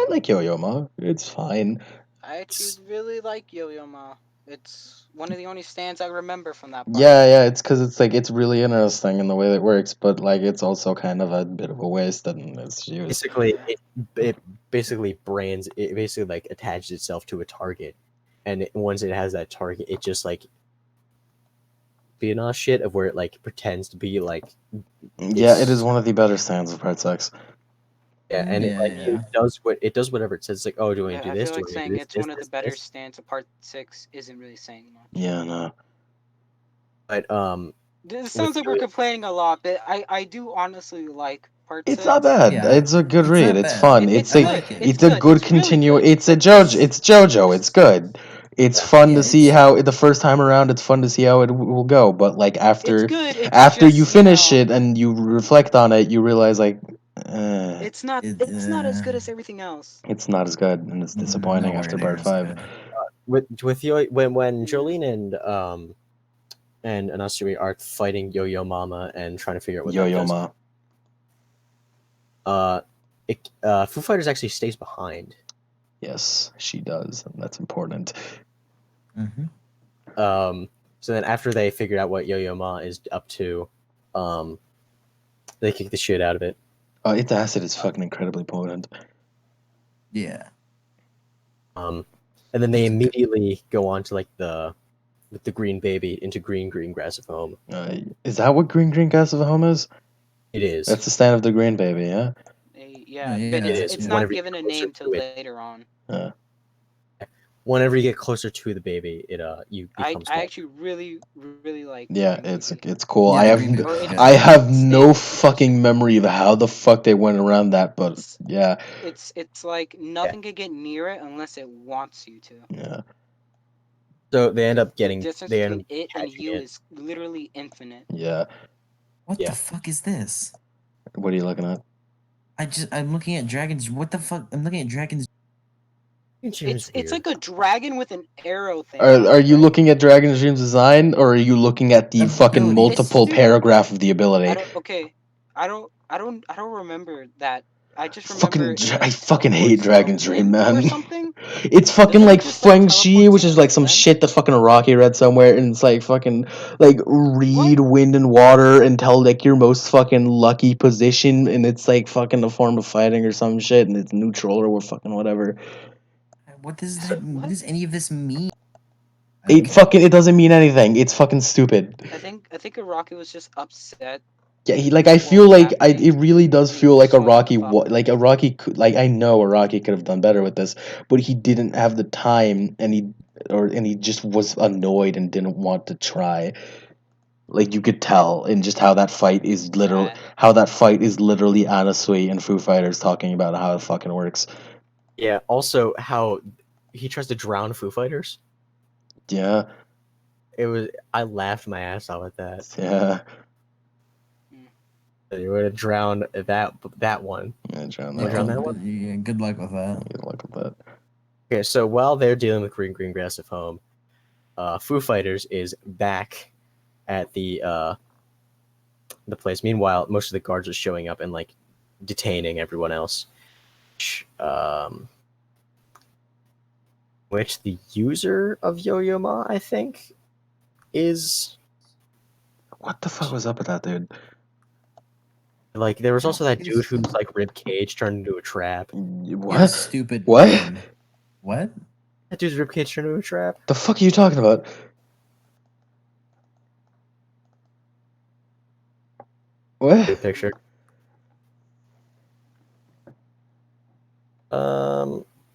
like Yo-Yo Ma. It's fine. I actually really like Yo-Yo Ma. It's one of the only stands I remember from that part. Yeah, it's because it's like it's really interesting in the way that it works, but like it's also kind of a bit of a waste and it's used. Basically, it basically brands. It basically like attaches itself to a target, and once it has that target, it just like espionage shit of where it like pretends to be like. Yeah, it is one of the better stands of Part 6. Yeah, and it does whatever it says. It's like, oh, do you want to I do this? feel Do you like want to saying do this? it's This, one of the this, better this? stands of Part 6 isn't really saying much. Yeah, no. But This sounds like we're complaining a lot, but I do honestly like Part 6. It's not bad. Yeah, It's a good it's read. not It's bad. fun. It's a good. it's a good It's really good. It's a But this- It's JoJo. It's good. It's fun to see it's- how the first time around. It's fun to see how it will go. But like It's after good. It's after just, you finish know, it and you reflect on it, you realize like it's not as good as everything else. it's not as good and it's disappointing nowhere after near Part as 5. good. with Yo when Jolene and Anasui are fighting Yo-Yo Mama and trying to figure out what that Yo-Yo does, Ma. Foo Fighters actually stays behind. Yes, she does, and that's important. Mm-hmm. So then after they figured out what Yo-Yo Ma is up to, they kick the shit out of it. Its acid is fucking incredibly potent. Yeah. And then they immediately go on to like with the green baby into green grass of home. Is that what green gas of home is? It is. That's the stand of the green baby, yeah? Yeah, Yeah, but it it's is. not Whenever given a you're closer name till to it. later on. Whenever you get closer to the baby, you I become small. actually really like. Yeah, Green it's Baby. cool. Yeah, I the have green baby, yeah. I have Stand no is fucking memory of how the fuck they went around that, but yeah. It's like nothing can get near it unless it wants you to. Yeah. So they end up The getting distance they end between up it and catching you it. is literally infinite. Yeah. What Yeah. the fuck is this? What are you looking at? I'm looking at dragons. What the fuck? I'm looking at dragons. It's like a dragon with an arrow thing. Are you looking at Dragon's Dream's design, or are you looking at the fucking Ability. multiple It's paragraph of the ability? I don't remember that. I just Fucking remember it, I fucking hate teleports Dragon's a Dream, limb or man. something. It's fucking Doesn't it like just, like, Feng Shi, teleports which you is like like a some limb? shit that fucking Rocky read somewhere, and it's like fucking like read What? wind and water until like your most fucking lucky position, and it's like fucking a form of fighting or some shit, and it's neutral or what fucking whatever. What does that? What does any of this mean? I don't care. It doesn't mean anything. It's fucking stupid. I think Araki was just upset. Yeah, I with what feel was like happening, it really does and he feel like just wanted to Araki, fuck with like it. Araki, I know Araki could have done better with this, but he didn't have the time, and he just was annoyed and didn't want to try. Like you could tell in just how that fight is literally Sad. Anna Sui and Foo Fighters talking about how it fucking works. Yeah. Also, how he tries to drown Foo Fighters. Yeah, I laughed my ass off at that. yeah. You would have drowned that one. Yeah, drown Wanna that drown one. that one? Yeah, good luck with that. Good luck with that. Okay, so while they're dealing with green grass at home, Foo Fighters is back at the place. Meanwhile, most of the guards are showing up and like detaining everyone else. Which the user of Yo-Yo Ma, I think, is What the fuck was up with that dude? like. There was also that He's- dude whose like rib cage turned into a trap. You're a What? stupid What? man. What? That dude's rib cage turned into a trap. The fuck are you talking about? What? Good picture.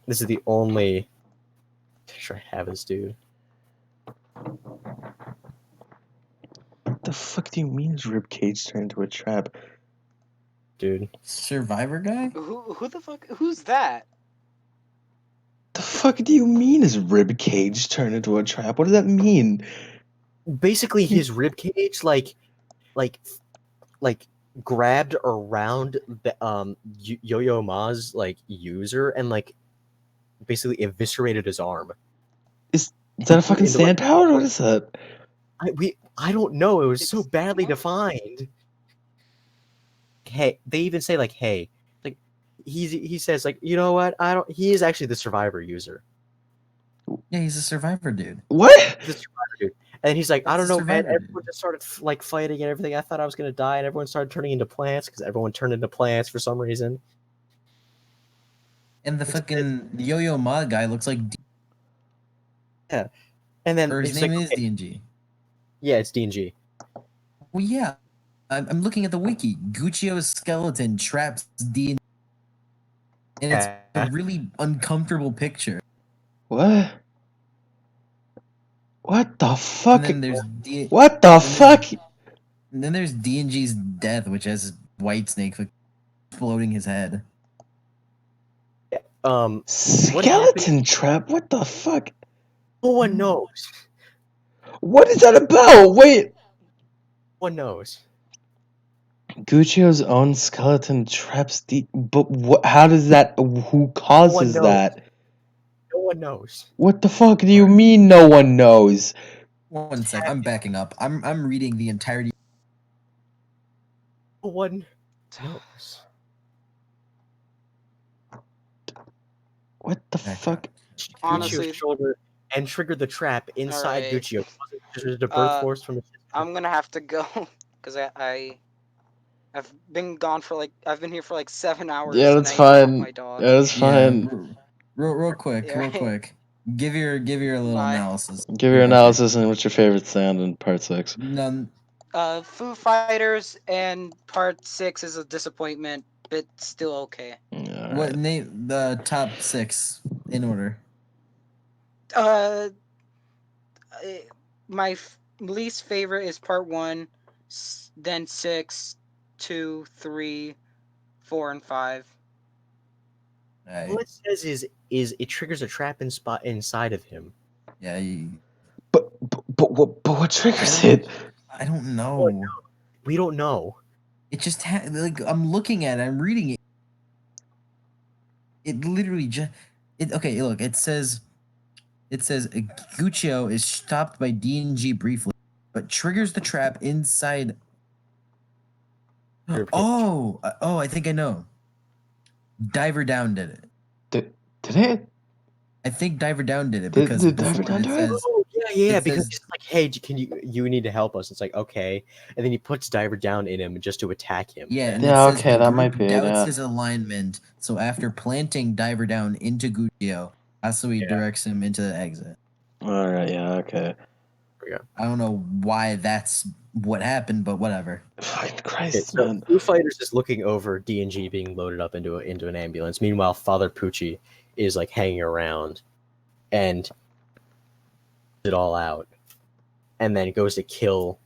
This is the only picture I have of this dude. What the fuck do you mean his rib cage turned into a trap? Dude. Survivor guy? Who the fuck? Who's that? The fuck do you mean his rib cage turned into a trap? What does that mean? Basically, his rib cage, like grabbed around the Yo-Yo Ma's like user and like basically eviscerated his arm. Is that a fucking Into, like, sand powder? What is that? I don't know. It was so It's badly what? defined. Hey, they even say like, hey, like he says like, you know what? I don't. He is actually the survivor user. Yeah, he's a survivor dude. What? The survivor dude. And he's like, I That's don't a know, man. survivor dude. Everyone just started like fighting and everything. I thought I was gonna die, and everyone started turning into plants because everyone turned into plants for some reason. And the fucking Yo-Yo Ma guy looks like And then or his it's name like, is okay, DNG. yeah, it's DNG. Well, yeah. I'm looking at the wiki. Guccio's skeleton traps DNG. And it's a Yeah. really uncomfortable picture. What? What the fuck? And then there's What the fuck? And then there's DNG's death, which has White Snake exploding his head. What happened? Skeleton trap? What the fuck? No one knows. What is that about? Wait. No one knows. Guccio's own skeleton traps but what? How does that? Who causes knows. that? No one knows. What the fuck do you Alright. mean no one knows? 1 sec, I'm backing up. I'm reading the entirety. No one knows. What the Back fuck? Honestly- Guccio's shoulder and triggered the trap inside Alright. Guccio. Was it a bird force from the I'm gonna have to go because I've been gone for like I've been here for like 7 hours. Yeah, and that's I need to walk fine. my dog. Yeah, that's fine. Yeah, real quick, Yeah, real right. quick. Give your little Bye. analysis. Give your analysis and what's your favorite sound in part 6. None. Foo Fighters and Part 6 is a disappointment, but still okay. Yeah, What alright. name the top 6 in order? My least favorite is Part 1, then 6, 2, 3, 4, and 5. Alright. All it says is it triggers a trap inside of him. Yeah, But what triggers it? I don't know. We don't know. It just like I'm looking at it, I'm reading it. It literally just okay, look, it says Guccio is stopped by DNG briefly, but triggers the trap inside. Oh, I think I know. Diver Down did it. Did it? I think Diver Down did it Did because Diver before Down it do it? says Oh yeah, it because says- it's like, hey, can you need to help us? It's like, okay, and then he puts Diver down in him just to attack him. yeah, and Yeah, it says okay, the that group might be it, doubts yeah. his alignment. So after planting Diver Down into Guccio, Asui Yeah. directs him into the exit. All right. Yeah. Okay. I don't know why that's what happened, but whatever. Fucking Okay, Christ, so man. Foo Fighters is looking over DNG being loaded up into an ambulance. Meanwhile, Father Pucci is like hanging around and it all out, and then goes to kill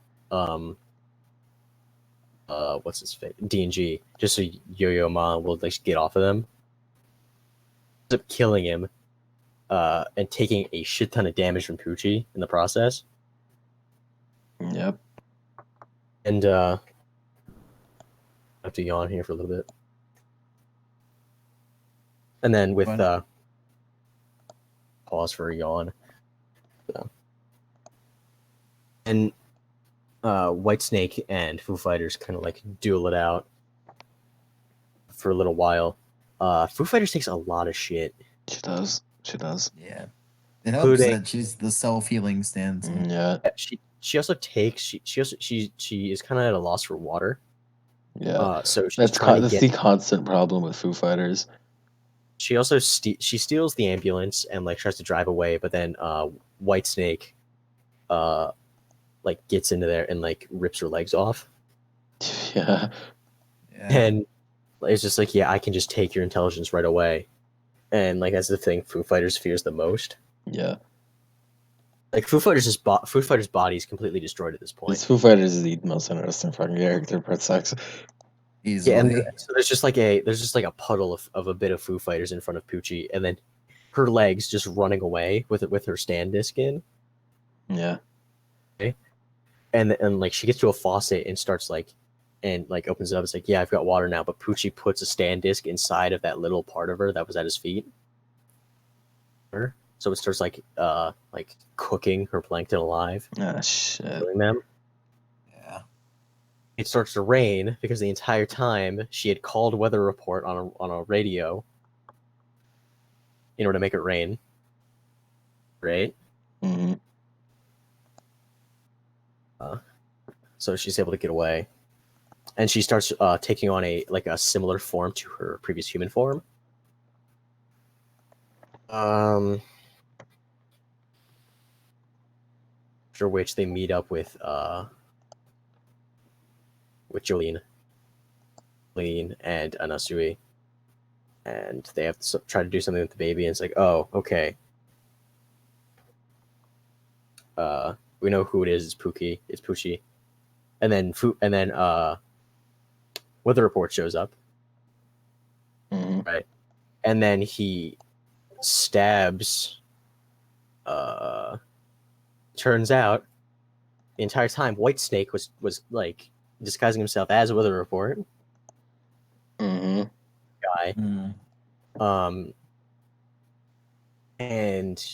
what's his face, DNG, just so Yo-Yo Ma will like get off of them. Ends up killing him, and taking a shit ton of damage from Pucci in the process. Yep. And I have to yawn here for a little bit. And then with pause for a yawn. So. And Whitesnake and Foo Fighters kind of like duel it out for a little while. Foo Fighters takes a lot of shit. She does. She does. Yeah. It helps that she's the self-healing stance. Yeah. She also takes she is kind of at a loss for water. Yeah. So she's That's trying to that's get. the constant problem with Foo Fighters. She also she steals the ambulance and like tries to drive away, but then Whitesnake like gets into there and like rips her legs off. Yeah. And it's just like, yeah, I can just take your intelligence right away. And like that's the thing Foo Fighters fears the most. Yeah. Like Foo Fighters' body is completely destroyed at this point. This Foo Fighters is the most interesting fucking character, but sucks. Easily. Yeah, and so there's just like a puddle of a bit of Foo Fighters in front of Poochie, and then her legs just running away with her stand disc in. Yeah. Okay. And like she gets to a faucet and starts like opens it up. It's like, yeah, I've got water now, but Poochie puts a stand disc inside of that little part of her that was at his feet. So it starts like cooking her plankton alive. Ah, shit. Killing them. Yeah. It starts to rain because the entire time she had called weather report on a radio in order to make it rain. Right? Mm-hmm. So she's able to get away. And she starts taking on a similar form to her previous human form. After which they meet up with Jolene and Anasui, and they have to try to do something with the baby. And it's like, oh, okay. We know who it is. It's Pookie. It's Poochie. And then Weather Report shows up. Mm-hmm. Right. And then he stabs. Turns out, the entire time, Whitesnake was like disguising himself as a Weather Report Mm-hmm. guy. And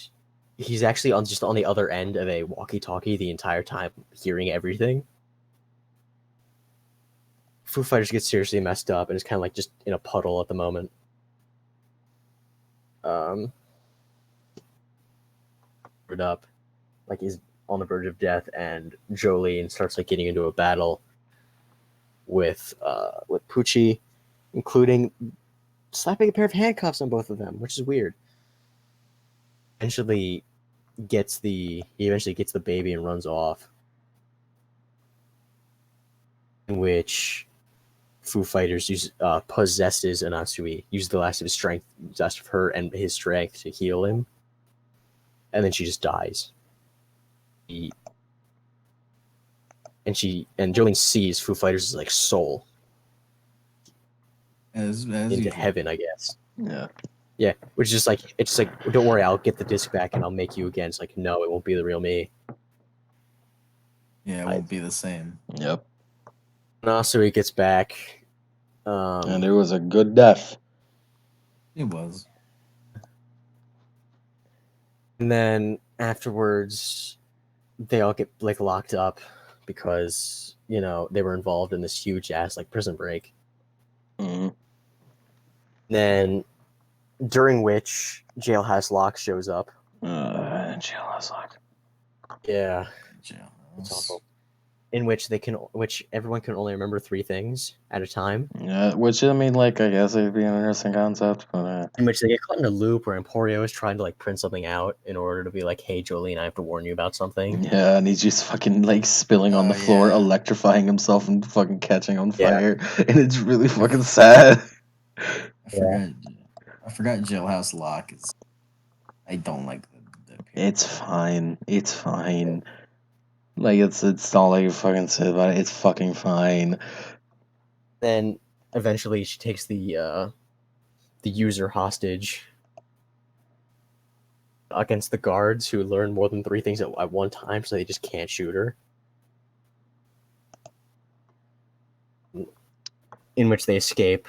he's actually on the other end of a walkie-talkie the entire time, hearing everything. Foo Fighters get seriously messed up and is kind of like just in a puddle at the moment. Up, like he's on the verge of death, and Jolene starts like getting into a battle with Poochie, including slapping a pair of handcuffs on both of them, which is weird. He eventually gets the baby and runs off, in which Foo Fighters possesses Anasui, uses the last of his strength, last of her and his strength to heal him, and then she just dies. And Jolene sees Foo Fighters' like soul as into heaven, I guess. Yeah. Yeah, which is just like, it's just like, don't worry, I'll get the disc back and I'll make you again. It's like, no, it won't be the real me. Yeah, it won't be the same. Yep. Anasui gets back. And it was a good death. It was. And then afterwards, they all get like locked up because, you know, they were involved in this huge ass like prison break. Mm-hmm. Then, during which Jailhouse Lock shows up. Jailhouse Lock. Yeah. Jailhouse. It's awful. in which everyone can only remember 3 things at a time. Yeah, which I mean, like, I guess it'd be an interesting concept, but In which they get caught in a loop where Emporio is trying to like print something out in order to be like, "Hey, Jolene, I have to warn you about something." yeah, and he's just fucking like spilling on Oh, the floor, yeah. electrifying himself and fucking catching on Yeah. fire, and it's really fucking sad. I forgot. I forgot Jailhouse Lock is. I don't like the It's fine. It's fine. Like it's all I fucking said about it. It's fucking fine. Then eventually she takes the user hostage against the guards who learn more than 3 things at one time, so they just can't shoot her. In which they escape.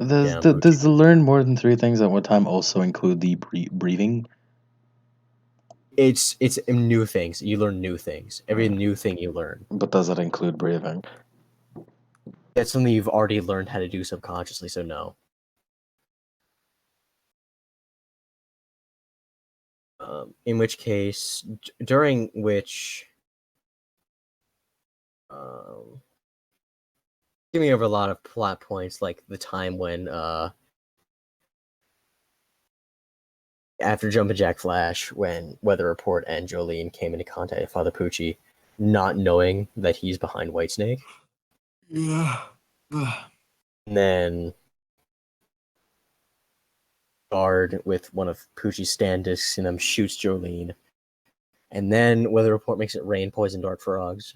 Does Yeah, does the learn more than 3 things at one time also include the breathing? It's new things. You learn new things. Every new thing you learn. But does it include breathing? That's something you've already learned how to do subconsciously, so no. In which case, during which, giving over a lot of plot points, like the time when, after Jumpin' Jack Flash, when Weather Report and Jolene came into contact with Father Pucci, not knowing that he's behind Whitesnake. Yeah. And then guard with one of Pucci's stand discs and then shoots Jolene. And then Weather Report makes it rain poison dart frogs.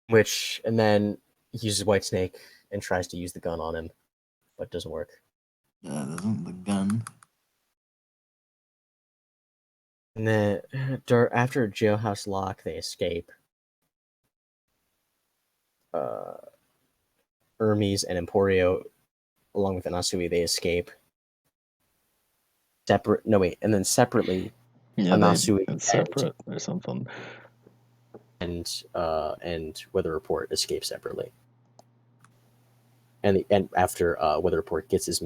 And then he uses Whitesnake and tries to use the gun on him, but it doesn't work. Doesn't the gun? And then after Jailhouse Lock, they escape. Hermes and Emporio, along with Anasui, they escape. And then separately, Yeah, Anasui it's separate or something. and Weather Report escape separately. And after Weather Report gets his,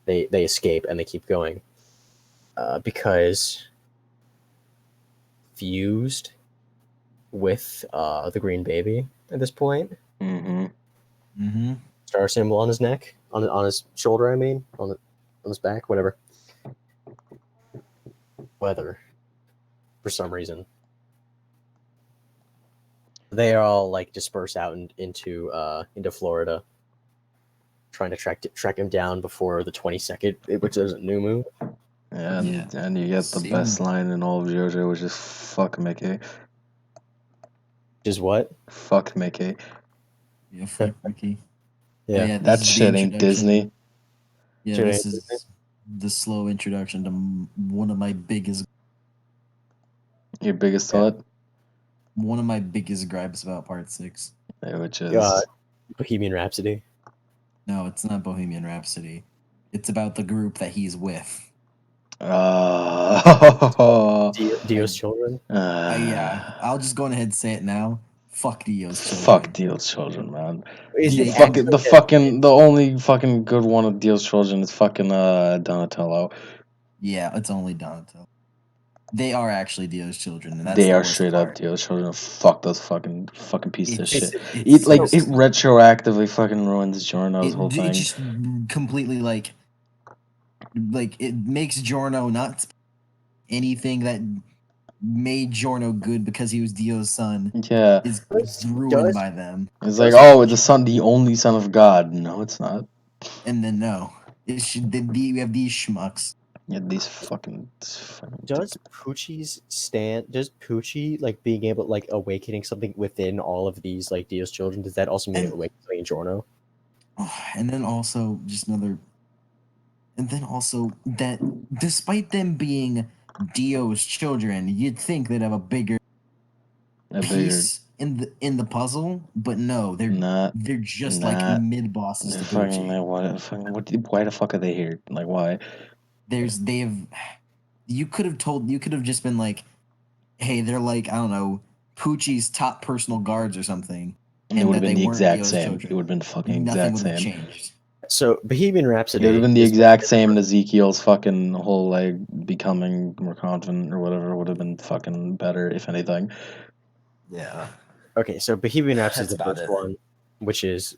they escape and they keep going, because fused with the Green Baby at this point. Star symbol on his neck, on his shoulder. I mean, on his back, whatever. Weather, for some reason, they are all like dispersed out into Florida, trying to track him down before the 22nd, which is a new moon. And you get the best line in all of JoJo, which is "fuck Mickey." Which is what? Fuck Mickey. Yeah, fuck Mickey. Yeah, that shit ain't Disney. Yeah, this is the slow introduction to one of my biggest. Your biggest thought? One of my biggest gripes about Part 6. Which is Bohemian Rhapsody. No, it's not Bohemian Rhapsody. It's about the group that he's with. Dio's children. Yeah, I'll just go ahead and say it now. Fuck Dio's children. Fuck Dio's children, man. The only fucking good one of Dio's children is fucking Donatello. Yeah, it's only Donatello. They are actually Dio's children, and that's they the are worst straight part. up Dio's children. Fuck those fucking pieces of shit. It Retroactively fucking ruins Giorno's whole thing. It just completely like it makes Giorno not anything that made Giorno good because he was Dio's son. Yeah, is ruined by them. It's like, oh, the only son of God. No, it's not. And then no, we have these schmucks. Yeah, these fucking. Does Pucci like being able like awakening something within all of these like Dio's children? Does that also mean awakening something in Giorno? And then also that despite them being Dio's children, you'd think they'd have a bigger piece in the puzzle, but no, they're just like mid bosses to Pucci. Why the fuck are they here? Like, why? You could have just been like, hey, they're like, I don't know, Pucci's top personal guards or something. And it would have been the exact Dio's same. children. It would have been fucking Nothing exact would have same. changed. So Bohemian Rhapsody It would have been the is exact same in Ezekiel's fucking whole like becoming more confident or whatever would have been fucking better if anything. Yeah. okay. So Bohemian Rhapsody is That's the about first it. one, which is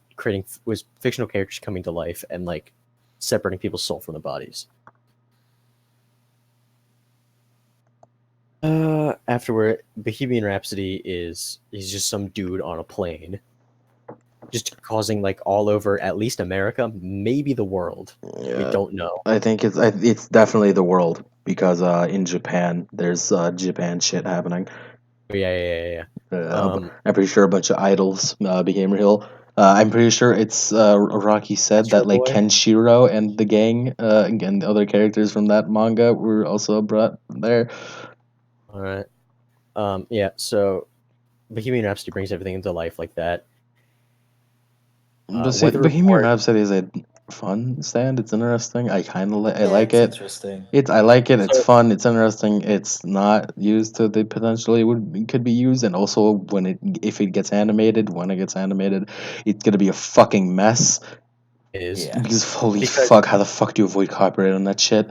was fictional characters coming to life and like separating people's soul from the bodies. Afterward, Bohemian Rhapsody he's just some dude on a plane, just causing like all over at least America, maybe the world. We Yeah, don't know. I think it's definitely the world because in Japan there's Japan shit happening. Yeah. I'm pretty sure a bunch of idols became real. I'm pretty sure it's Rocky said Astro that like Boy. Kenshiro and the gang and the other characters from that manga were also brought there. All right. Yeah. So Bohemian Rhapsody brings everything into life like that. But see, Weather Bohemian Report Rhapsody is a fun stand. It's interesting. I kind of I Yeah, like it's it. interesting. I like it. It's So fun. It's interesting. It's not used to the potentially could be used, and also if it gets animated, when it gets animated, it's gonna be a fucking mess. is Yeah. Because holy because fuck, how the fuck do you avoid copyright on that shit?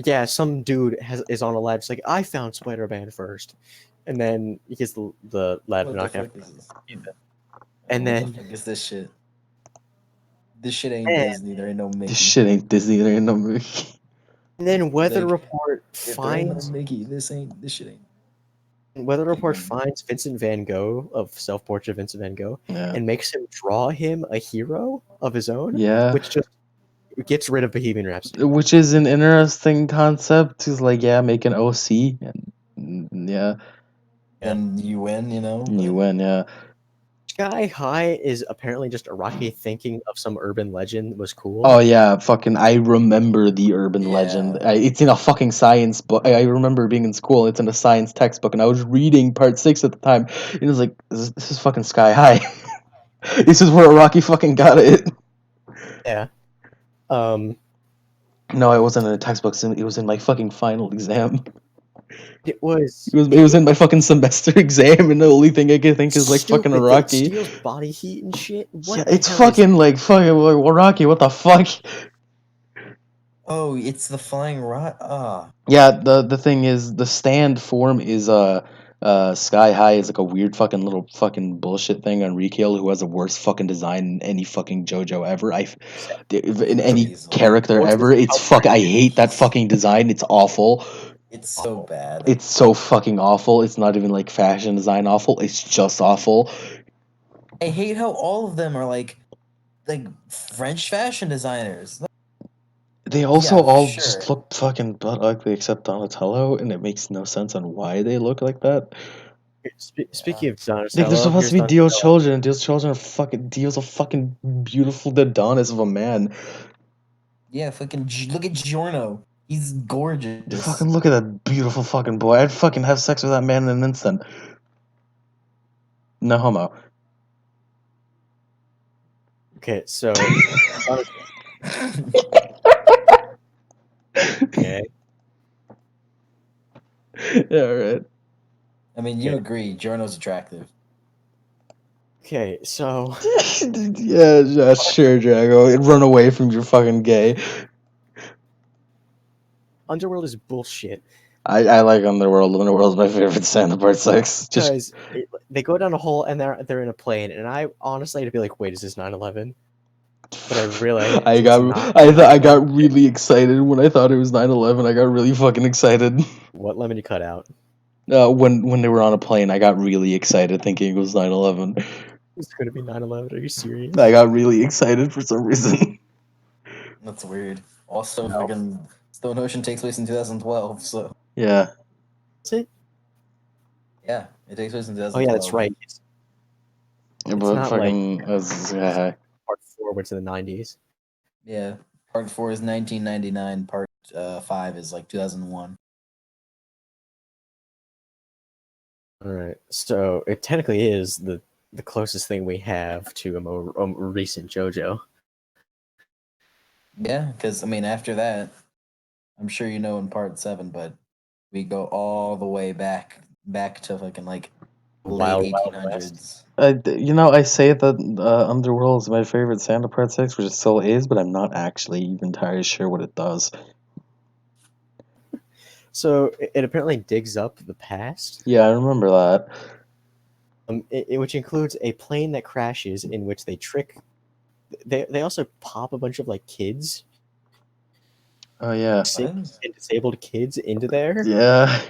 yeah, some dude is on a ladder. It's like I found Spider-Man first, and then he gets the ladder What the knocked out. fuck is this? And What the then fuck is this shit? This shit ain't Disney. There ain't no This Mickey. shit ain't Disney. There ain't no movie. Weather Like, Report if there ain't no finds Mickey, this shit ain't Weather Report even. finds Vincent Van Gogh of Self Portrait of Vincent Van Gogh Yeah. and makes him draw him a hero of his own, Yeah. which just gets rid of Bohemian Rhapsody. Which is an interesting concept. Is like, yeah, make an OC. Yeah. And you win, You but win, yeah. Sky High is apparently just Iraqi thinking of some urban legend was cool. Oh yeah, fucking I remember the urban legend. yeah. It's in a fucking science book. I remember being in school. It's in a science textbook, and I was reading part 6 at the time. And it was like, this is fucking Sky High. This is where Rocky fucking got it. Yeah. Um, No, it wasn't in a textbook. It was in my fucking final exam. it was It was in my fucking semester exam, and the only thing I could think is like fucking stupid that it Rocky. steals body heat and shit. Yeah, What the it's hell is fucking like fucking Rocky. What the fuck? Oh, it's the flying rot. Yeah, the thing is, the stand form is Sky High is like a weird fucking little fucking bullshit thing on Rikiel who has the worst fucking design in any fucking JoJo ever. In any Easily. character what's ever. this It's fuck. I hate that It's fucking design. It's awful. it's so bad. It's so fucking awful. It's not even like fashion design awful. It's just awful. I hate how all of them are like French fashion designers. They also Yeah, all just sure. look fucking butt ugly except Donatello, and it makes no sense on why they look like that. Yeah. Speaking of Like they're Donatello, supposed to here's be Dio's Donatello. children, and Dio's children are fucking Dio's a fucking beautiful Adonis of a man. Yeah, fucking look at Giorno. He's gorgeous. Fucking look at that beautiful fucking boy. I'd fucking have sex with that man in an instant. No homo. Okay, so okay, Yeah, right. I mean, you okay, agree, Giorno's attractive. okay. So Yeah, sure, Drago. Run away from your fucking gay. Underworld is bullshit I like Underworld. Underworld's my favorite Santa Part 6. Just because they go down a hole and they're in a plane, and I honestly had to be like, wait, is this 9/11? But I realized it's not I 9/11. got really excited when I thought it was 9/11. I got really fucking excited. What lemon you cut out? When they were on a plane, I got really excited thinking it was 9/11. It's going to be 9/11. Are you I serious? got really excited for some reason. That's weird. Also, No. fucking Stone Ocean takes place in 2012, so Yeah. Is it? yeah, it takes place in Oh yeah, that's 2012. right. It's But not like fucking part 4, went to the 90s. Yeah, part 4 is 1999. Part 5 is like 2001. All right, so it technically is the closest thing we have to a more recent JoJo. Yeah, because I mean, after that, I'm sure in part 7, but we go all the way back to fucking like late Wild West. 1800s. I say that Underworld is my favorite Santa Part 6, which it still is, but I'm not actually even entirely sure what it does. So it apparently digs up the past, Yeah, I remember that. which includes a plane that crashes in which they trick. They also pop a bunch of like kids, Oh yeah. sick What? and disabled kids into there. Yeah.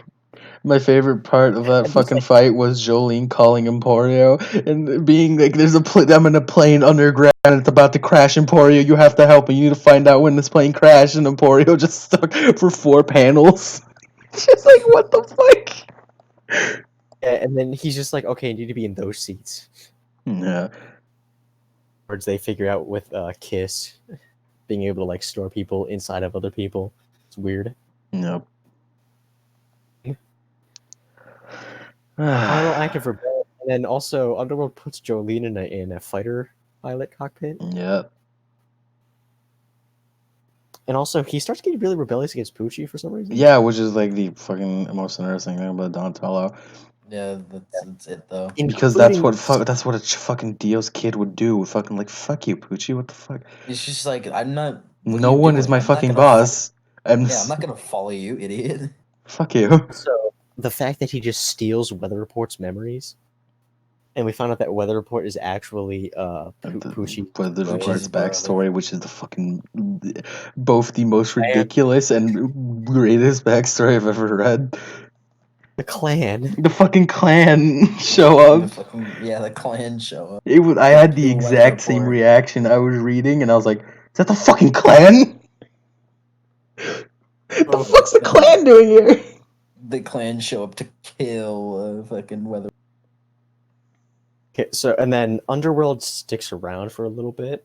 My favorite part of that And just fucking like fight was Jolene calling Emporio and being like, "There's I'm in a plane underground. And it's about to crash. Emporio, you have to help me. You need to find out when this plane crashed." And Emporio just stuck for 4 panels. Just like, what the fuck? and then he's just like, okay, I need to be in those seats. Yeah. Words they figure out with Kiss being able to like store people inside of other people. It's weird. Yep. Final act of rebellion, and then also Underworld puts Jolene in a fighter pilot cockpit, Yeah. and also he starts getting really rebellious against Poochie for some reason. Yeah, which is like the fucking most interesting thing about Donatello. Yeah, that's it though. Because that's Including what a fucking Dio's kid would do. Fucking like, fuck you, Poochie. What the fuck? It's just like I'm not. What are No you one is doing? my I'm not fucking gonna. boss. I'm Yeah, I'm not gonna follow you, idiot. fuck you. so the fact that he just steals Weather Report's memories, and we found out that Weather Report is actually Poochie. But the Poochie's report's brother. backstory, which is the fucking both the most ridiculous and greatest backstory I've ever read. The clan. The fucking clan show The up. fucking the clan show up. It was. I They had the kill Weather exact same Report. reaction. I was reading, and I was like, "Is that the fucking clan? The Oh, fuck's the no. clan doing here?" The clan show up to kill fucking Weather. Okay, so and then Underworld sticks around for a little bit,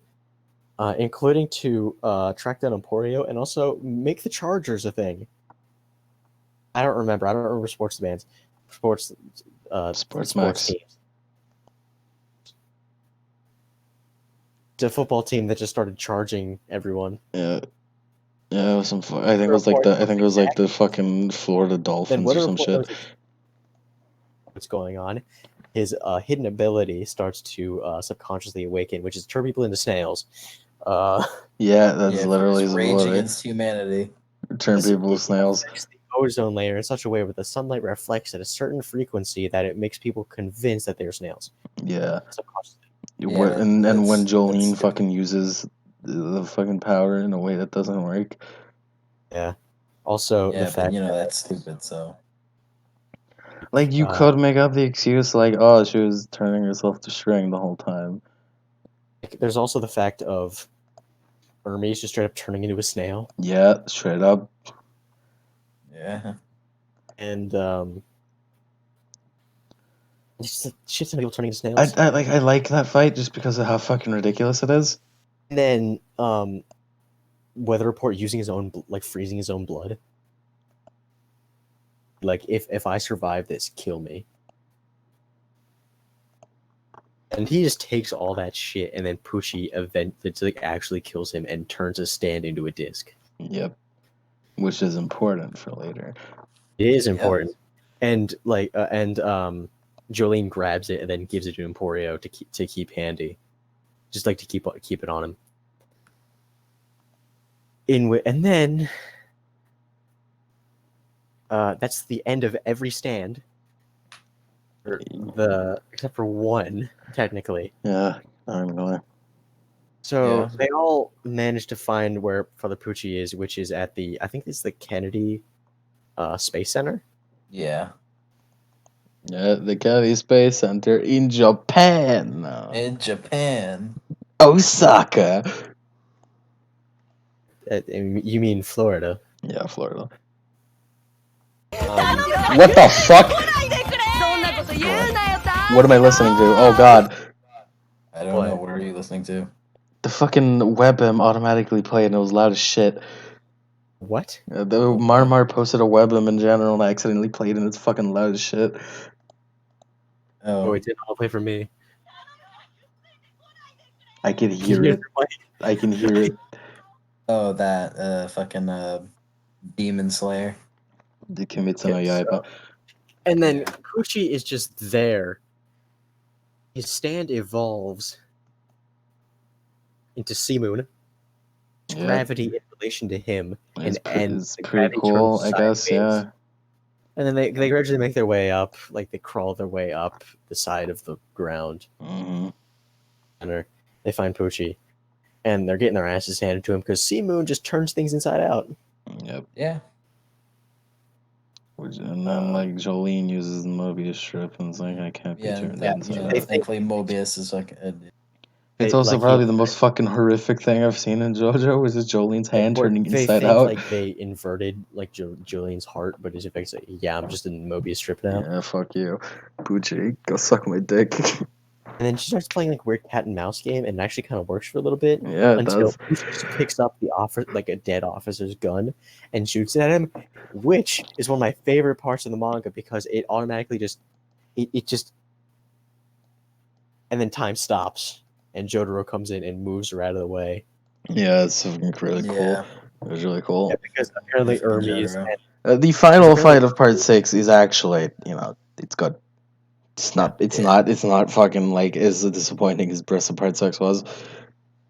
including to track down Emporio and also make the Chargers a thing. I don't remember sports bands, sports Max. teams. It's a football team that just started charging everyone. Yeah. Yeah, it was some. I think it was like the. I think it was like the fucking Florida Then Dolphins or Weather some Report shit. knows what's going on. His hidden ability starts to subconsciously awaken, which is turn people into snails. Yeah, that's Yeah, for literally his his rage ability. against humanity. Turn This- people to it snails. affects the ozone layer in such a way where the sunlight reflects at a certain frequency that it makes people convinced that they're snails. Yeah. Subconsciously. Yeah, And when that's Jolene stupid. fucking uses the fucking power in a way that doesn't work. Yeah. Also, Yeah, the but fact you know that that's stupid. So Like, you could make up the excuse like, oh, she was turning herself to string the whole time. there's also the fact of Hermes just straight up turning into a snail, Yeah, straight up. yeah, and just a shit ton of people turning into snails. I like that fight just because of how fucking ridiculous it is. And then Weather Report using his own like freezing his own blood. Like if I survive this, kill me. And he just takes all that shit, and then Poochie eventually actually kills him and turns his stand into a disc. Yep. Which is important for later. It is Yep. important, and Jolene grabs it and then gives it to Emporio to keep handy, just like to keep it on him. And then that's the end of every stand. Except for one, technically. Yeah, I'm going. So Yeah. they all managed to find where Father Pucci is, which is at I think it's the Kennedy Space Center. yeah. Yeah, the Kennedy Space Center in Japan. In Japan, Osaka. You mean Florida? Yeah, Florida. What the fuck? What am I listening to? Oh god. I don't know. What are you listening to? The fucking webm automatically played and it was loud as shit. What? The Marmar posted a webm in general and I accidentally played and it's fucking loud as shit. Oh, Oh, it didn't all play for me. I can hear it. I can hear it. oh, that fucking Demon Slayer. The Kimetsu no Okay, Yaiba. And then Yeah. Poochie is just there. His stand evolves into Seamoon. Yeah. Gravity in relation to him, It's and it's the pretty gravity cool, turns I guess. sideways. Yeah. And then they gradually make their way up, like they crawl their way up the side of the ground. Hmm. And they find Poochie, and they're getting their asses handed to him because Seamoon just turns things inside out. Yep. Yeah. And then like Jolene uses the Mobius strip and it's like I can't be Yeah. turned yeah, inside they out. think- Thankfully, Mobius is like. It's They- also like, probably he- the most fucking horrific thing I've seen in JoJo is just Jolene's hand where turning they inside think out. like they inverted like Julian's heart, but his effects like, yeah, I'm just in Mobius strip now. Yeah, fuck you. Poochie, go suck my dick. And then she starts playing like weird cat and mouse game, and it actually kind of works for a little bit Yeah, it until does. Poochie just picks up like a dead officer's gun and shoots it at him, which is one of my favorite parts of the manga because it automatically just it just and then time stops and Jotaro comes in and moves her out of the way. Yeah, it's fucking really cool. Yeah. It was really cool. Yeah, because apparently Fucking Hermes Jotaro. The final Because fight of part 6 is actually, it's good. It's not. It's Yeah. not. It's not fucking like as disappointing as Breath of Part 6 was.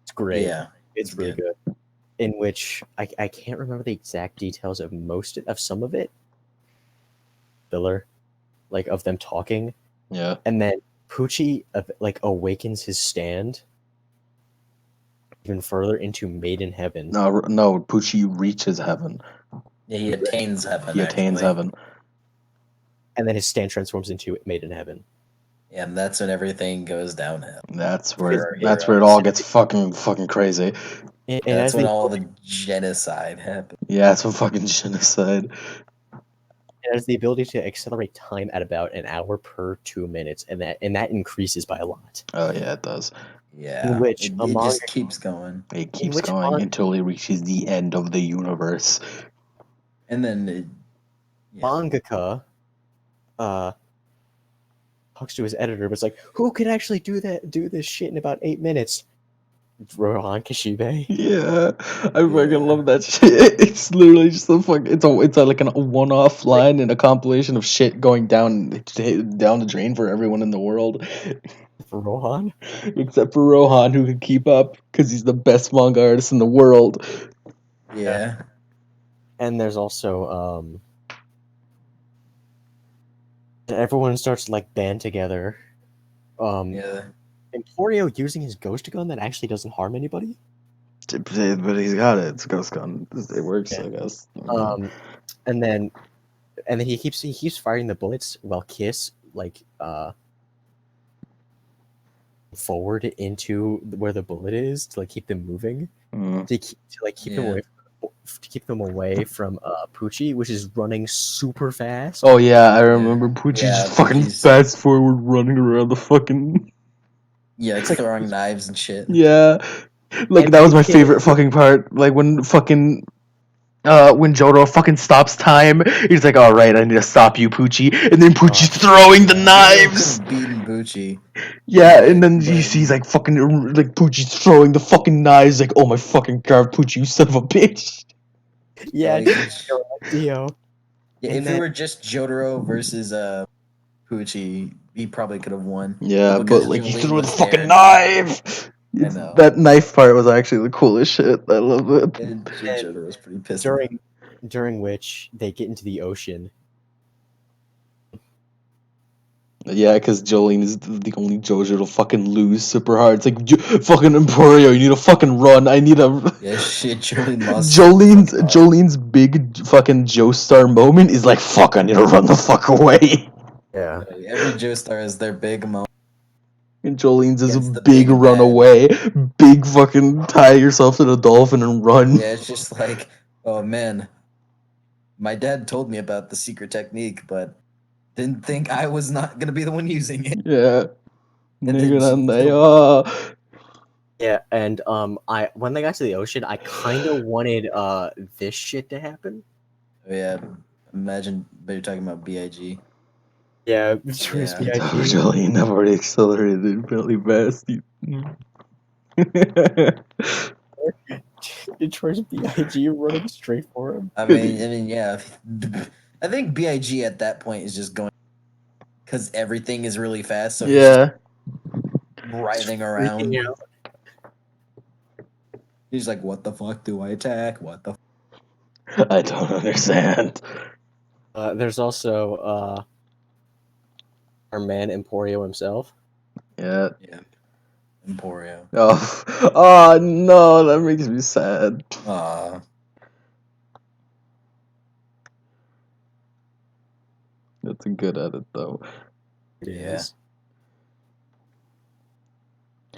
it's great. Yeah. It's really good. In which I can't remember the exact details of some of it. Filler, like of them talking, Yeah. and then Poochie like awakens his stand even further into Maiden Heaven. No. Poochie reaches heaven. Yeah, he attains heaven. He attains actually. heaven. And then his stand transforms into Maiden Heaven. Yeah, and that's when everything goes downhill. That's For where. our That's where it heroes. all gets fucking crazy. And That's as when they all the genocide happens. Yeah, it's some fucking genocide. it has the ability to accelerate time at about an hour per 2 minutes, and that increases by a lot. Oh yeah, it does. Yeah. In which it a just manga- keeps going. It keeps which going manga- until it reaches the end of the universe. And then Mangaka talks to his editor, but it's like, who can actually do this shit in about 8 minutes? Rohan Kishibe. Yeah, I fucking love that shit. It's literally just a fuck. It's like a one-off line in a compilation of shit going down the drain for everyone in the world, For Rohan? except for Rohan, who can keep up because he's the best manga artist in the world. Yeah. And there's also everyone starts to like band together. Yeah. Emporio using his ghost gun that actually doesn't harm anybody. But he's got it. It's a ghost gun. It works, Yeah. I guess. And then he keeps firing the bullets while Kiss like forward into where the bullet is to like keep them moving to keep them away from Poochie, which is running super fast. Oh yeah, I remember Poochie Yeah, just fucking Poochie's- fast forward running around the fucking. Yeah, it's like throwing knives and shit. Yeah, like And that was my Poochie- favorite fucking part. Like when fucking. When Jotaro fucking stops time, he's like, "All right, I need to stop you, Poochie," and then Poochie's throwing the knives. Could have beaten Bucci. Yeah, and then But- you see like fucking like Poochie's throwing the fucking knives. Like, oh my fucking god, Poochie, you son of a bitch. Yeah, Oh, Dio. Yeah, And if it were just Jotaro versus Pucci, he probably could have won. Yeah, Because but like he Jolene threw the was fucking there. knife. I know. That knife part was actually the coolest shit. I love it. And Jotaro was pretty pissed. During which they get into the ocean. Yeah, because Jolene is the only JoJo to fucking lose super hard. It's like fucking Emporio, you need to fucking run. I need a. Yeah, shit, Jolene lost. Jolene's big fucking Joestar moment is like, fuck, I need to run the fuck away. Yeah. Every Joestar is their big moment. And Jolene's is It's a the big big run bad. away, big fucking tie yourself to the dolphin and run. Yeah, it's just like, oh man, my dad told me about the secret technique, but didn't think I was not gonna be the one using it. Yeah. And Nigga, then and she- they Yeah, and when they got to the ocean, I kind of wanted this shit to happen. Oh yeah, imagine, but you're talking about Big. Yeah, Jolene, I've already accelerated infinitely fast. Detroit's Big running straight for him. I mean, yeah. I think Big at that point is just going because everything is really fast. So he's Yeah. just writhing around. He's like, "What the fuck do I attack? What the?" I don't understand. There's also our man Emporio himself. Yeah. Yeah, Emporio. Oh, oh no, that makes me sad. That's a good edit though. It Yeah. is.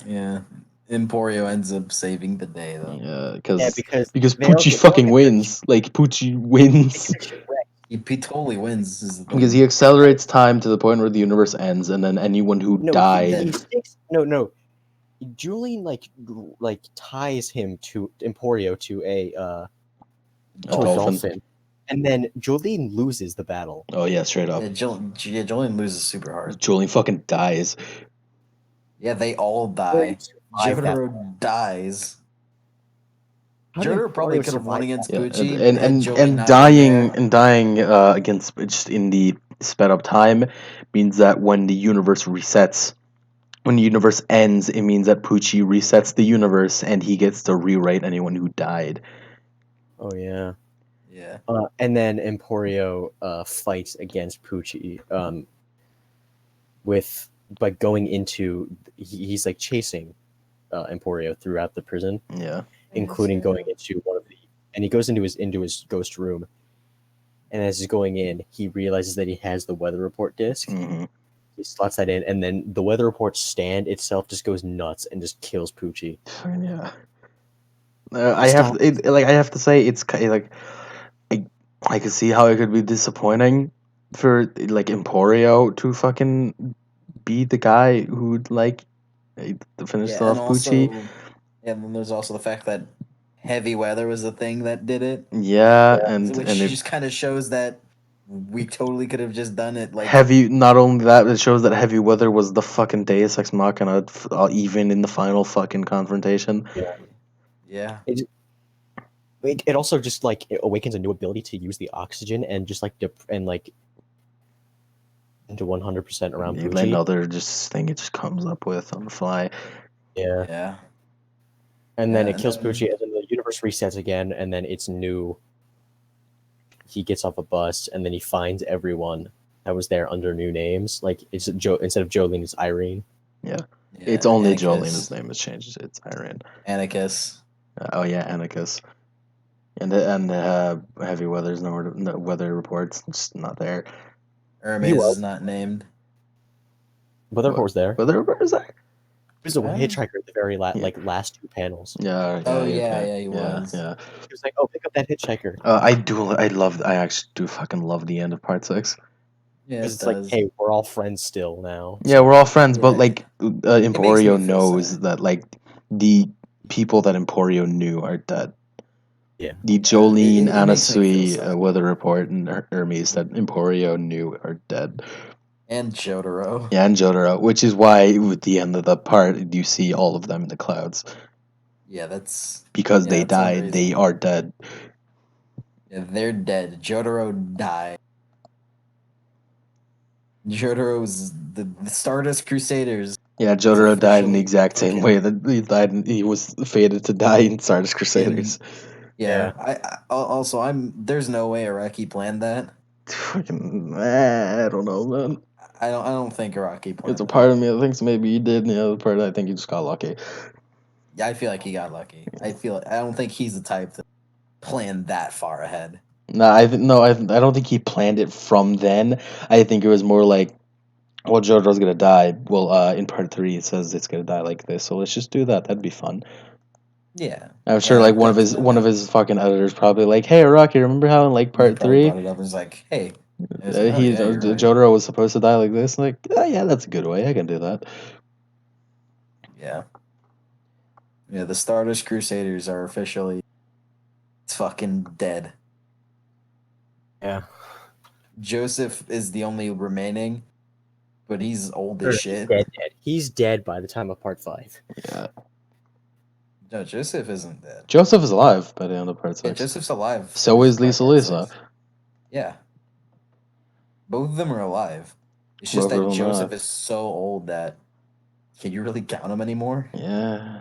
Yeah. Emporio ends up saving the day though. Yeah, Yeah, because because Poochie fucking wins. Like Poochie wins He totally wins. Is the because thing. he accelerates time to the point where the universe ends, and then anyone who No, died. he sticks. No. Julian like ties him to Emporio to a dolphin, and then Julian loses the battle. Oh yeah, straight up. Yeah, Julian loses super hard. Julian fucking dies. Yeah, they all die. Jotaro dies. Jotaro probably could have won against Yeah, Pucci and Julian not been there. dying against just in the sped up time means that when the universe resets, when the universe ends, it means that Poochie resets the universe and he gets to rewrite anyone who died. Oh yeah. Yeah. And then Emporio fights against Pucci with by going into he's like chasing Emporio throughout the prison. Yeah. Including going into one of the and he goes into his ghost room. And as he's going in, he realizes that he has the weather report disc. Mm-hmm. He slots that in, and then the weather report stand itself just goes nuts and just kills Pucci. Yeah. I have to say it's like I can see how it could be disappointing for like Emporio to fucking be the guy who like finished off Pucci. And then there's also the fact that heavy weather was the thing that did it. Yeah, Which just kind of shows that we totally could have just done it like heavy. Not only that, it shows that heavy weather was the fucking Deus Ex Machina, even in the final fucking confrontation. Yeah. It also just like it awakens a new ability to use the oxygen and just like into 100% around Pucci. Another just thing it just comes up with on the fly. Yeah. And then it kills Pucci, and then the universe resets again, and then it's new. He gets off a bus, and then he finds everyone that was there under new names. Like it's instead of Jolene, it's Irene. Yeah. It's only Jolene. His name has changed. It's Irene. Anarchus. Oh yeah, Anarchus. And heavy weather's no weather reports. Just not there. Hermes is not named. Weather report was there. Weather report is there. He was a hitchhiker at the very last two panels. Yeah. He was. Yeah. He was like, "Oh, pick up that hitchhiker." I actually do fucking love the end of part 6. Yeah, it's like, hey, we're all friends still now. Yeah, we're all friends, but like Emporio knows that like the people that Emporio knew are dead. Yeah. The Jolene, Anasui, weather report, and Hermes that Emporio knew are dead. And Jotaro. Yeah, and Jotaro, which is why at the end of the part you see all of them in the clouds. Yeah, that's because they died. They are dead. Yeah, they're dead. Jotaro died. Jotaro's the Stardust Crusaders. Yeah, Jotaro died in the exact same way that he died. He was fated to die in Stardust Crusaders. Yeah. There's no way Araki planned that. I don't know, man. I don't think Araki planned. It's a part of me that thinks maybe he did, and the other part I think he just got lucky. Yeah, I feel like he got lucky. I don't think he's the type to plan that far ahead. I don't think he planned it from then. I think it was more like, well, Jotaro's gonna die. Well, in part 3 it says it's gonna die like this, so let's just do that. That'd be fun. Yeah, I'm sure like one of his fucking editors probably like, hey, Rocky, remember how in like part 3 brought it up and was like, hey, Jotaro was supposed to die like this? Like, oh, yeah, that's a good way. I can do that. Yeah. Yeah, the Stardust Crusaders are officially fucking dead. Yeah. Joseph is the only remaining, but he's old as shit. Dead. He's dead by the time of part 5. Yeah. No, Joseph isn't dead. Joseph is alive by the end of part 6. Yeah, Joseph's alive. So is Lisa. Yeah. Both of them are alive. It's just But that other than Joseph that, is so old that can you really count him anymore? yeah.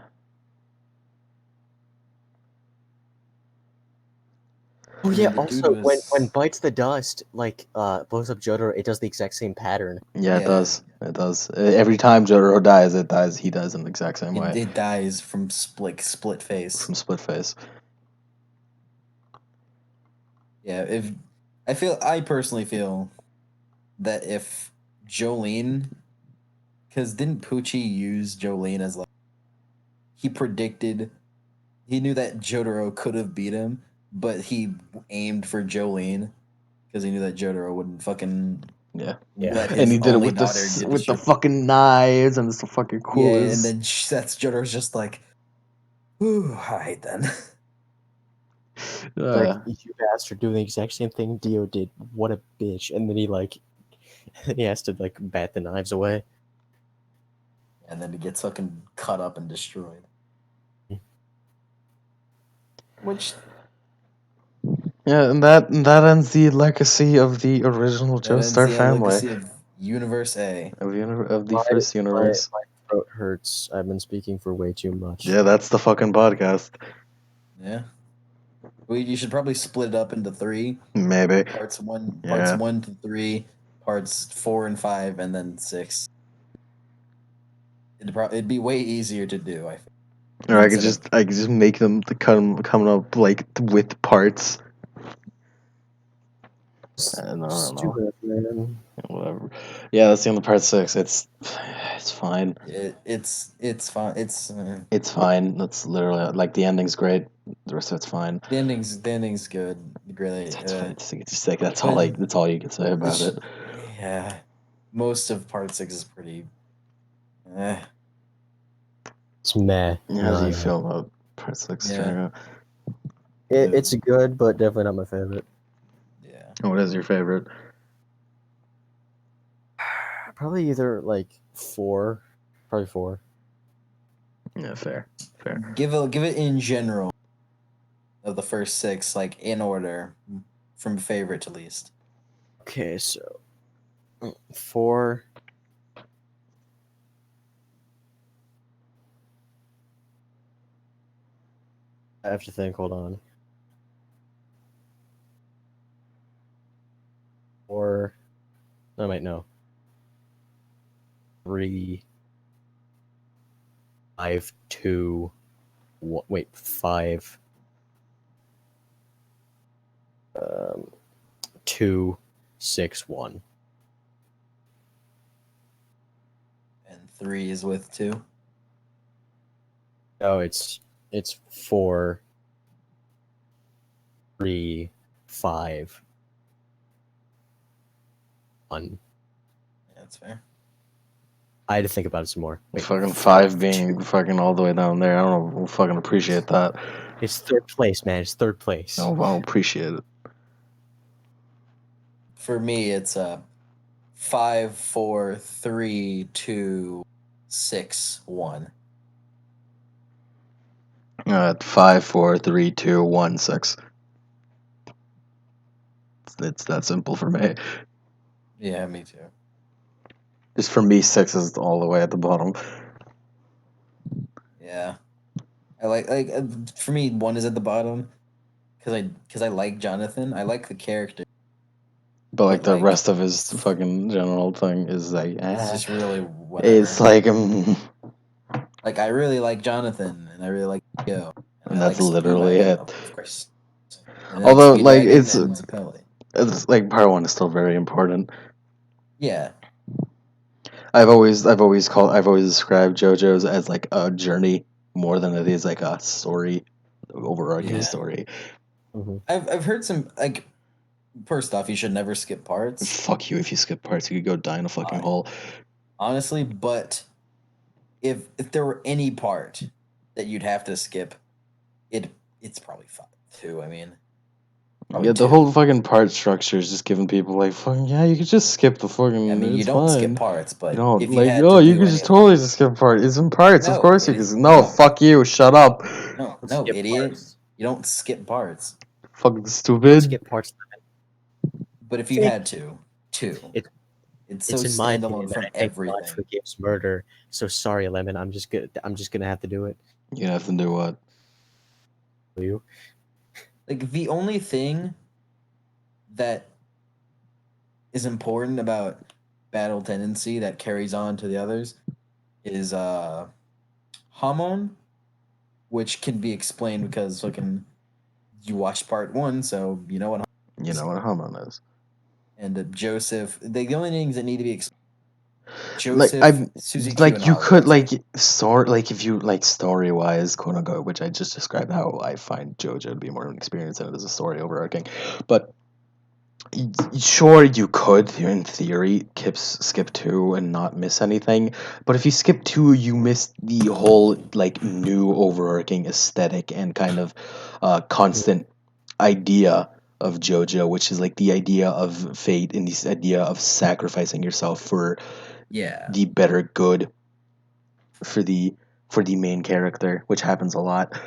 Oh I yeah. mean, the dude Also, when was bites the dust, like blows up Jotaro, it does the exact same pattern. Yeah, it Yeah. does. It does. Every time Jotaro dies, it dies. He dies in the exact same way it dies from split face. from split face. Yeah, if I personally feel that if Jolene, because didn't Poochie use Jolene as like he predicted, he knew that Jotaro could have beat him, but he aimed for Jolene because he knew that Jotaro wouldn't fucking Yeah. let And his he did it only with the daughter get with the destroyed. fucking knives, and it's the fucking Yeah, and coolest. then that's Jotaro's just like, ooh, all right then. Like, you bastard doing the exact same thing Dio did. What a bitch. And then he has to like bat the knives away. And then he gets fucking cut up and destroyed. Which Yeah, and that ends the legacy of the original that ends Joestar the family legacy of Universe A. of the first universe. My throat hurts. I've been speaking for way too much. Yeah, that's the fucking podcast. Yeah. Well, you should probably split it up into 3 Maybe. parts. Parts Yeah. 1 to 3, parts 4 and 5, and then 6. It'd be way easier to do. I think. Or I could Instead just make them coming up like with parts. I don't know. Stupid, man. Whatever. Yeah, that's the end of part 6. It's fine. it's fine. It's fine. That's literally like the ending's great. The rest of it's fine. The ending's good. Great. It's fine. Just like but that's all you can say about it. yeah, most of part 6 is pretty. Eh, It's meh. How do you No. feel about part 6, Yeah. Drago? It's good, but definitely not my favorite. yeah. What is your favorite? Probably either like 4. Probably 4. Yeah, fair. Give it in general of the first 6, like in order, from favorite to least. Okay, so 4. I have to think. Hold on. 4. No, wait, no. 3, 5, 2. Wait, 5. 2, 6, 1. And 3 is with 2. No, it's 4, 3, 5, 1. Yeah, that's fair. I had to think about it some more. Wait, Fucking 4, 5 being 2. fucking all the way down there. I don't know. We'll fucking appreciate that. It's third place, man. It's third place. I'll appreciate it. For me, it's 5, 4, 3, 2, 6, 1. 5, 4, 3, 2, 1, 6. It's that simple for me. Yeah, me too. Just for me, 6 is all the way at the bottom. Yeah, I like for me 1 is at the bottom because I like Jonathan. I like the character. But like But the like rest of his fucking general thing is like, it's just really whatever. it's like, Like I really like Jonathan and I really like Yo and and I like that's literally Speedwagon it. of course. And like Although, like, Speedwagon and Zappelli. it's like part 1 is still very important. Yeah, I've always described JoJo's as like a journey more than it is like a story, overarching Yeah. story. Mhm. I've heard some like. First off, you should never skip parts. Fuck you if you skip parts, you could go die in a fucking hole. Honestly, but if there were any part that you'd have to skip, it's probably 5 too. I mean, probably Yeah, the 2. whole fucking part structure is just giving people like fucking yeah, you could just skip the fucking. I mean, you It's don't skip fine. parts, You but don't if you like had oh to you do could just any, totally just skip part. It's in parts, of no, course you idiot, can. you No, don't. fuck you. Shut up. No, Skip idiot. parts. You don't skip parts. Fucking stupid. Skip parts. But if you had to, 2. It's It's so in my standalone opinion that from I think God everything. forgives murder. So sorry, Lemon. I'm just gonna have to do it. You have to do what? You. Like the only thing that is important about battle tendency that carries on to the others is hormone, which can be explained because fucking you watched part one, so you know what. You know what a hormone is. And Joseph, the only things that need to be explained. Like Joseph, I Susie Q, like and you Holly. could That's it. like if you like story wise, quote unquote, which I just described how I find JoJo to be more of an experience than it is a story overarching. But sure, you could in theory skip two and not miss anything. But if you skip two, you miss the whole like new overarching aesthetic and kind of constant idea of JoJo, which is like the idea of fate and this idea of sacrificing yourself for Yeah, the better good for the main character, which happens a lot.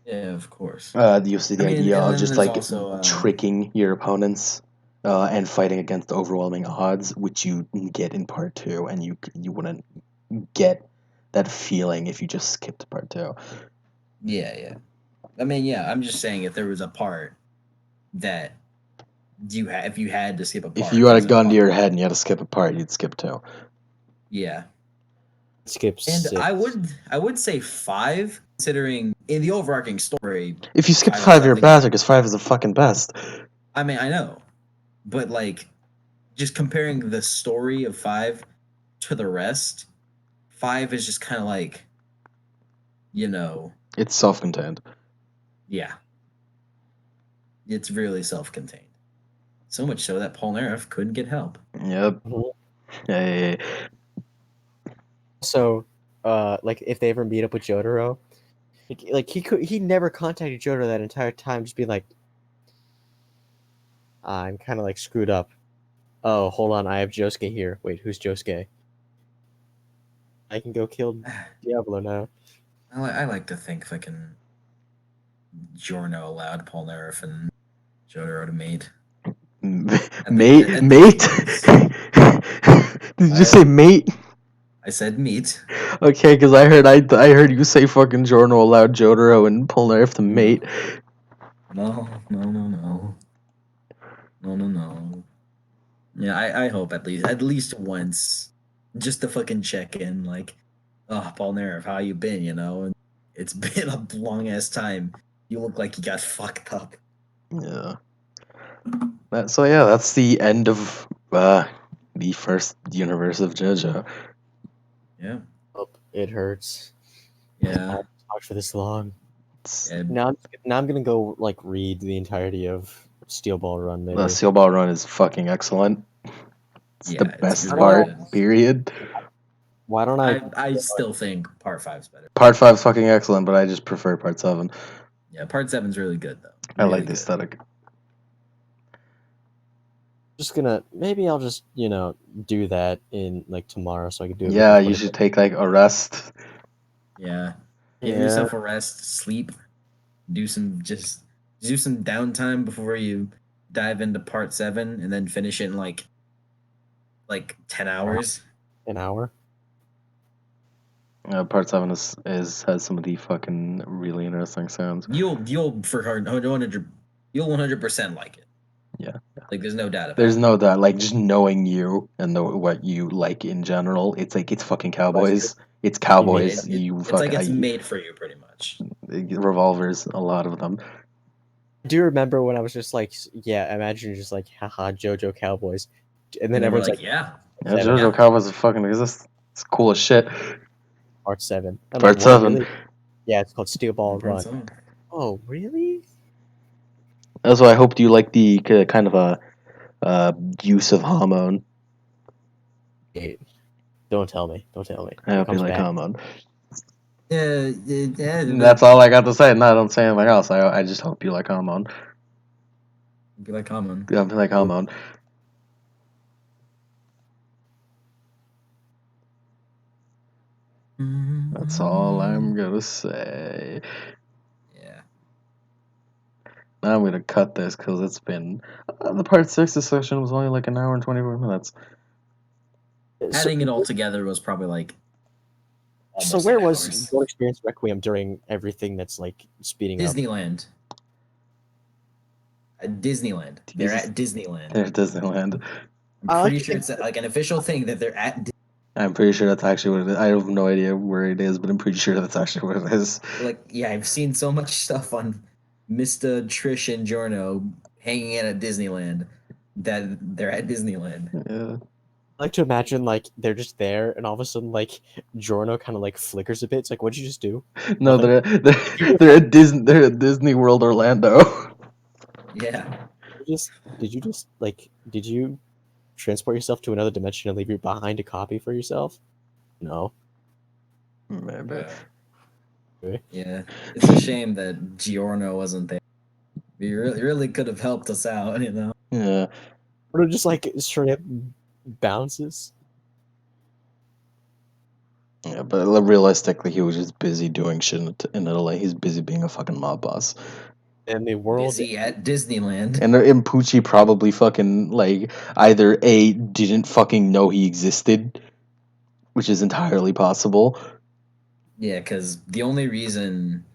yeah, of course. You see I the mean, idea and of then just there's like also tricking your opponents and fighting against overwhelming odds, which you get in part two, and you wouldn't get that feeling if you just skipped part two. yeah. I mean, yeah. I'm just saying if there was a part that if you had to skip a If part, you had a there's a gun to part. your head and you had to skip a part, you'd skip two. Yeah, Skip and 6. I would say 5, considering in the overarching story, If you skip 5 is five, you're a definitely gonna. bastard because five is the fucking best. I mean, I know, but like just comparing the story of 5 to the rest, 5 is just kind of like, you know, It's self-contained. yeah, it's really self-contained. So much so that Polnareff couldn't get help. Yep. Mhm. Hey. So, like if they ever meet up with Jotaro, like he never contacted Jotaro that entire time, just be like, I'm kind of like screwed up. Oh, hold on, I have Josuke here. Wait, who's Josuke? I can go kill Diablo now. I like to think fucking Giorno allowed Polnareff and Jotaro to mate. Mate, At the mate. least. Did you say mate? I said meat. Okay, because I heard you say fucking Giorno allowed Jotaro and Polnareff to mate. No. Yeah, I hope at least once, just to fucking check in, like, oh, Polnareff, how you been? You know, and it's been a long ass time. You look like you got fucked up. Yeah. So yeah, that's the end of the first universe of JoJo. Yeah, Oh, it hurts. yeah, I talked for this long. It's, yeah. Now I'm gonna go like read the entirety of Steel Ball Run, the maybe. Seal Ball Run is fucking excellent. It's the Yeah, it's best I really don't know part. good. Period. why don't I. I still think part 5's better. Part five's fucking excellent, but I just prefer part seven. Yeah, part 7's really good though. I like Really the good. aesthetic. Just gonna maybe I'll just do that in like tomorrow so I can do it within Yeah, you 20 should minutes. take like a rest. Yeah, give Yeah. yourself a rest, sleep, just do some downtime before you dive into part 7, and then finish it in like 10 hours. An hour. Part seven is has some of the fucking really interesting sounds. You'll for 100 you'll 100% like it. Yeah. Like there's no doubt about There's it. no doubt, like just knowing you and what you like in general, it's like it's fucking cowboys. It's cowboys. You It's fuck like it's made for you pretty much. revolvers. A lot of them. Do you remember when I was just like, yeah, imagine just like, haha, JoJo Cowboys, and then And then we're everyone's like, yeah. Yeah, seven, JoJo Cowboys are fucking exist. It's cool as shit. part 7. I'm like, Part what? seven. Really? Yeah, it's called Steel Ball Part Run. 7. Oh, really? That's why I hope you like the kind of a use of hormone. Wait, don't tell me. Don't tell me. I It hope you comes like back. hormone. Yeah. That's all I got to say. No, I don't say anything else. I just hope you like hormone. Be like common. I hope you like hormone. That's all I'm gonna say. Yeah. Now I'm gonna cut this because it's been the part 6 section was only like an hour and 24 minutes. Adding it all together was probably like So almost where 8 was hours. Gold Experience Requiem during everything that's like speeding up? Disneyland. At Disneyland. They're at Disneyland. They're at Disneyland. I'm pretty sure it's like an official thing that they're at. I'm pretty sure that's actually what it is. I have no idea where it is, but I'm pretty sure that's actually what it is. Like, yeah, I've seen so much stuff on Mr. Trish and Giorno hanging in at Disneyland that they're at Disneyland. Yeah. I like to imagine like they're just there, and all of a sudden like Giorno kind of like flickers a bit. It's like, what'd you just do? No, Nothing. they're at Disney. They're at Disney World Orlando. Yeah. Did you transport yourself to another dimension and leave your behind a copy for yourself? No. Maybe. Okay. Yeah. It's a shame that Giorno wasn't there. He really could have helped us out, you know? Yeah. Or just like straight up bounces. Yeah, but realistically, he was just busy doing shit in Italy. He's busy being a fucking mob boss. And the world Busy at Disneyland. And Pucci probably fucking like either A, didn't fucking know he existed, which is entirely possible. Yeah, because the only reason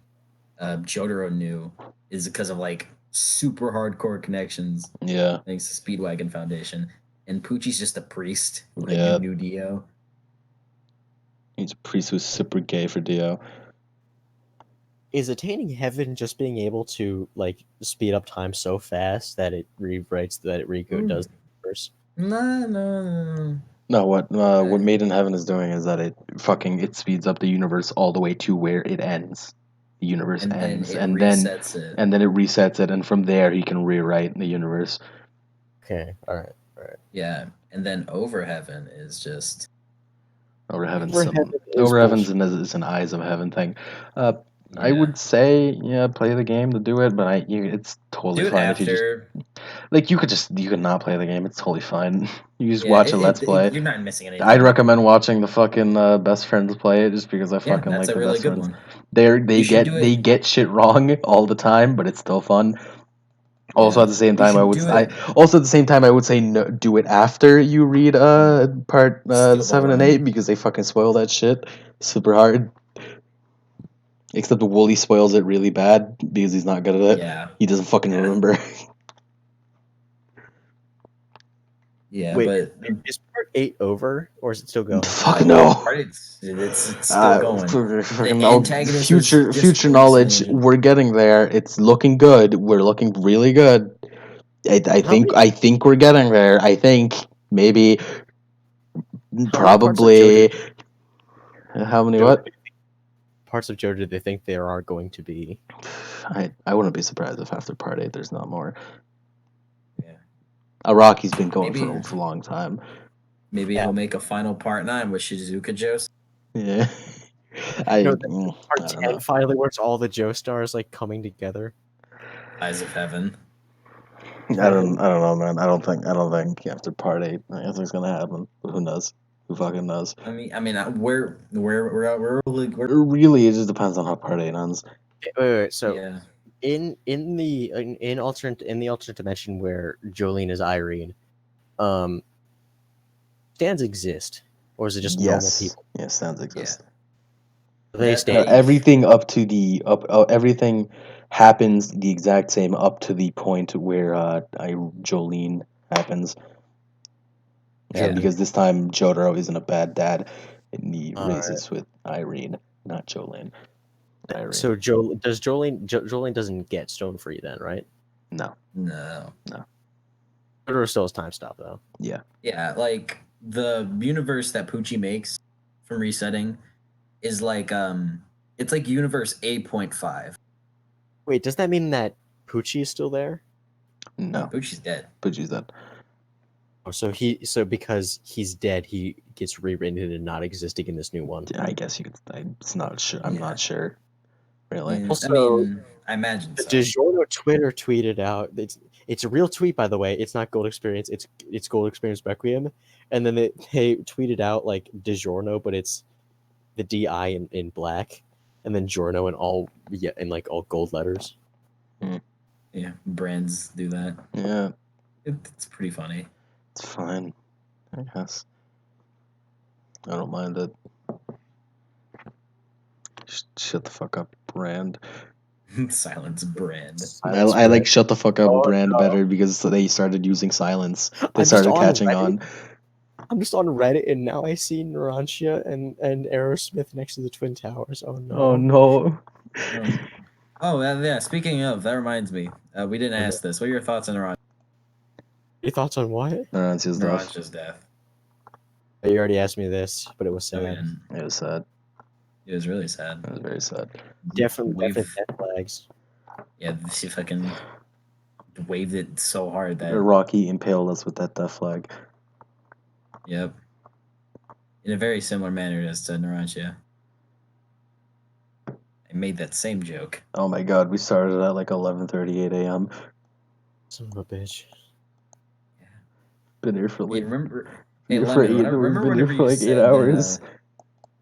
Jotaro knew is because of like super hardcore connections Yeah. thanks to Speedwagon Foundation. And Poochie's just a priest who like, Yeah. knew Dio. He's a priest who's super gay for Dio. is attaining heaven just being able to like speed up time so fast that it rewrites that Rico does the universe. No. No, what Made in Heaven is doing is that it speeds up the universe all the way to where it ends. The universe And then ends, it and resets it. then it resets it, and from there he can rewrite the universe. Okay, all right. Yeah, and then Over Heaven is just Over Heaven's Over Heaven is Over Heaven's bullshit. is an Eyes of Heaven thing. yeah. I would say play the game to do it, but it's totally do it fine if you just after. you could not play the game. It's totally fine. You just Yeah, watch a Let's Play. you're not missing anything. I'd recommend watching the fucking Best Friends play it just because I fucking that's like a the really Best good Friends. one. They get shit wrong all the time, but it's still fun. Also, at the same time, I would say no, do it after you read part Steal the 7 and Run. 8 because they fucking spoil that shit super hard. Except Wooly spoils it really bad because he's not good at it. Yeah. He doesn't fucking remember. Yeah, Wait, but is part 8 over or is it still going? Fuck no. It's still going. Fucking The antagonist is future just knowledge. hallucination. We're getting there. It's looking good. We're looking really good. I think we're getting there. I think maybe probably. How many what? Parts of JoJo do they think there are going to be? I wouldn't be surprised if after part 8 there's not more. Yeah. Araki's been going Maybe- for a long time. Maybe he'll make a final part 9 with Shizuka Joes. Yeah. Part I don't 10 know. finally where it's all the Joe stars like coming together. Eyes of Heaven. I don't know, man. I don't think after part 8 anything's gonna happen. But who knows? Who fucking knows? I mean, we're Really, it just depends on how part 8 ends. Wait. So yeah. in the alternate dimension where Jolene is Irene, stands exist, or is it just normal people? Yes, stands exist. They stand. Everything up to the everything happens the exact same up to the point where Jolene happens. Yeah. Because this time Jotaro isn't a bad dad, and he raises with Irene, not Jolene. Irene. So Jolene doesn't get stone free then, right? No. Jotaro still has time stop though. Yeah. Yeah, like the universe that Poochie makes from resetting is like it's like universe 8.5. Wait, does that mean that Poochie is still there? No. Poochie's dead. Poochie's dead. Oh, so because he's dead, he gets rewritten into not existing in this new one. Yeah, I guess you could. I'm not sure. I'm not sure. Really. Yeah, Also, I imagine so. DiGiorno Twitter tweeted out it's a real tweet, by the way. It's not Gold Experience. It's Gold Experience Requiem, and then they tweeted out like DiGiorno, but it's the DI in black, and then Giorno in all gold letters. Yeah, brands do that. Yeah. It's pretty funny. It's fine, I guess. I don't mind it. Shut the fuck up, brand. Silence brand. I like shut the fuck up Oh, brand no. better because they started using silence. They I'm just started on catching Reddit. on. I'm just on Reddit and now I see Narantia and Aerosmith next to the Twin Towers. Oh no. Oh no. Oh yeah. Speaking of, that reminds me. We didn't ask this. What are your thoughts on Your thoughts on what? Narantia's death. Naranja's death? You already asked me this, but it was No, we sad. didn't. It was sad. It was really sad. It was very sad. Definitely We've death flags. yeah, she fucking waved it so hard that Rocky impaled us with that death flag. yep, in a very similar manner as to Narantia. I made that same joke. Oh my god, we started at like 11:38 a.m. Son of a bitch. Been here for Hey, like remember? Hey, here for Lemon. eight. We've Remember been here whenever for you like 8 said that? hours.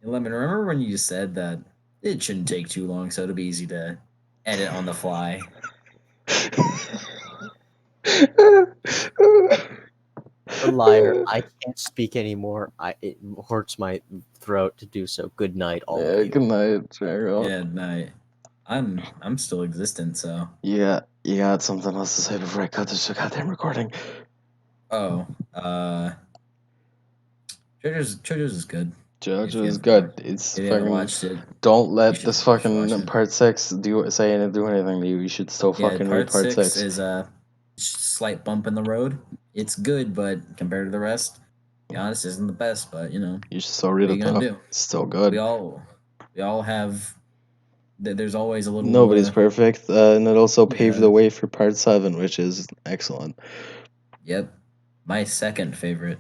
Lemon. Remember when you said that it shouldn't take too long, so it'll be easy to edit on the fly. A liar. I can't speak anymore. It hurts my throat to do so. Good night, all of Yeah, you. good night, Drago. Yeah, night. I'm still existent, so. Yeah, you got something else to say before I cut this goddamn recording. Oh, JoJo's is good. If you JoJo's haven't good. watched- It's If you haven't fucking. watched it, Don't you let should this watch fucking it. part 6 do anything to you. You should still Yeah, fucking read part part 6 6. is a slight bump in the road. It's good, but compared to the rest, to be honest, isn't the best. But You should still read what are it you gonna though. do? It's still good. We all have. There's always a little. Nobody's perfect, and it also paved Yeah. the way for part 7, which is excellent. Yep, my second favorite.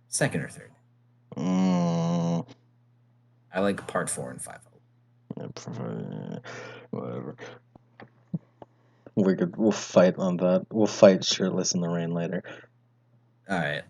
Second or third. Mm, I like part 4 and 5. whatever. We'll fight on that. We'll fight shirtless in the rain later. All right.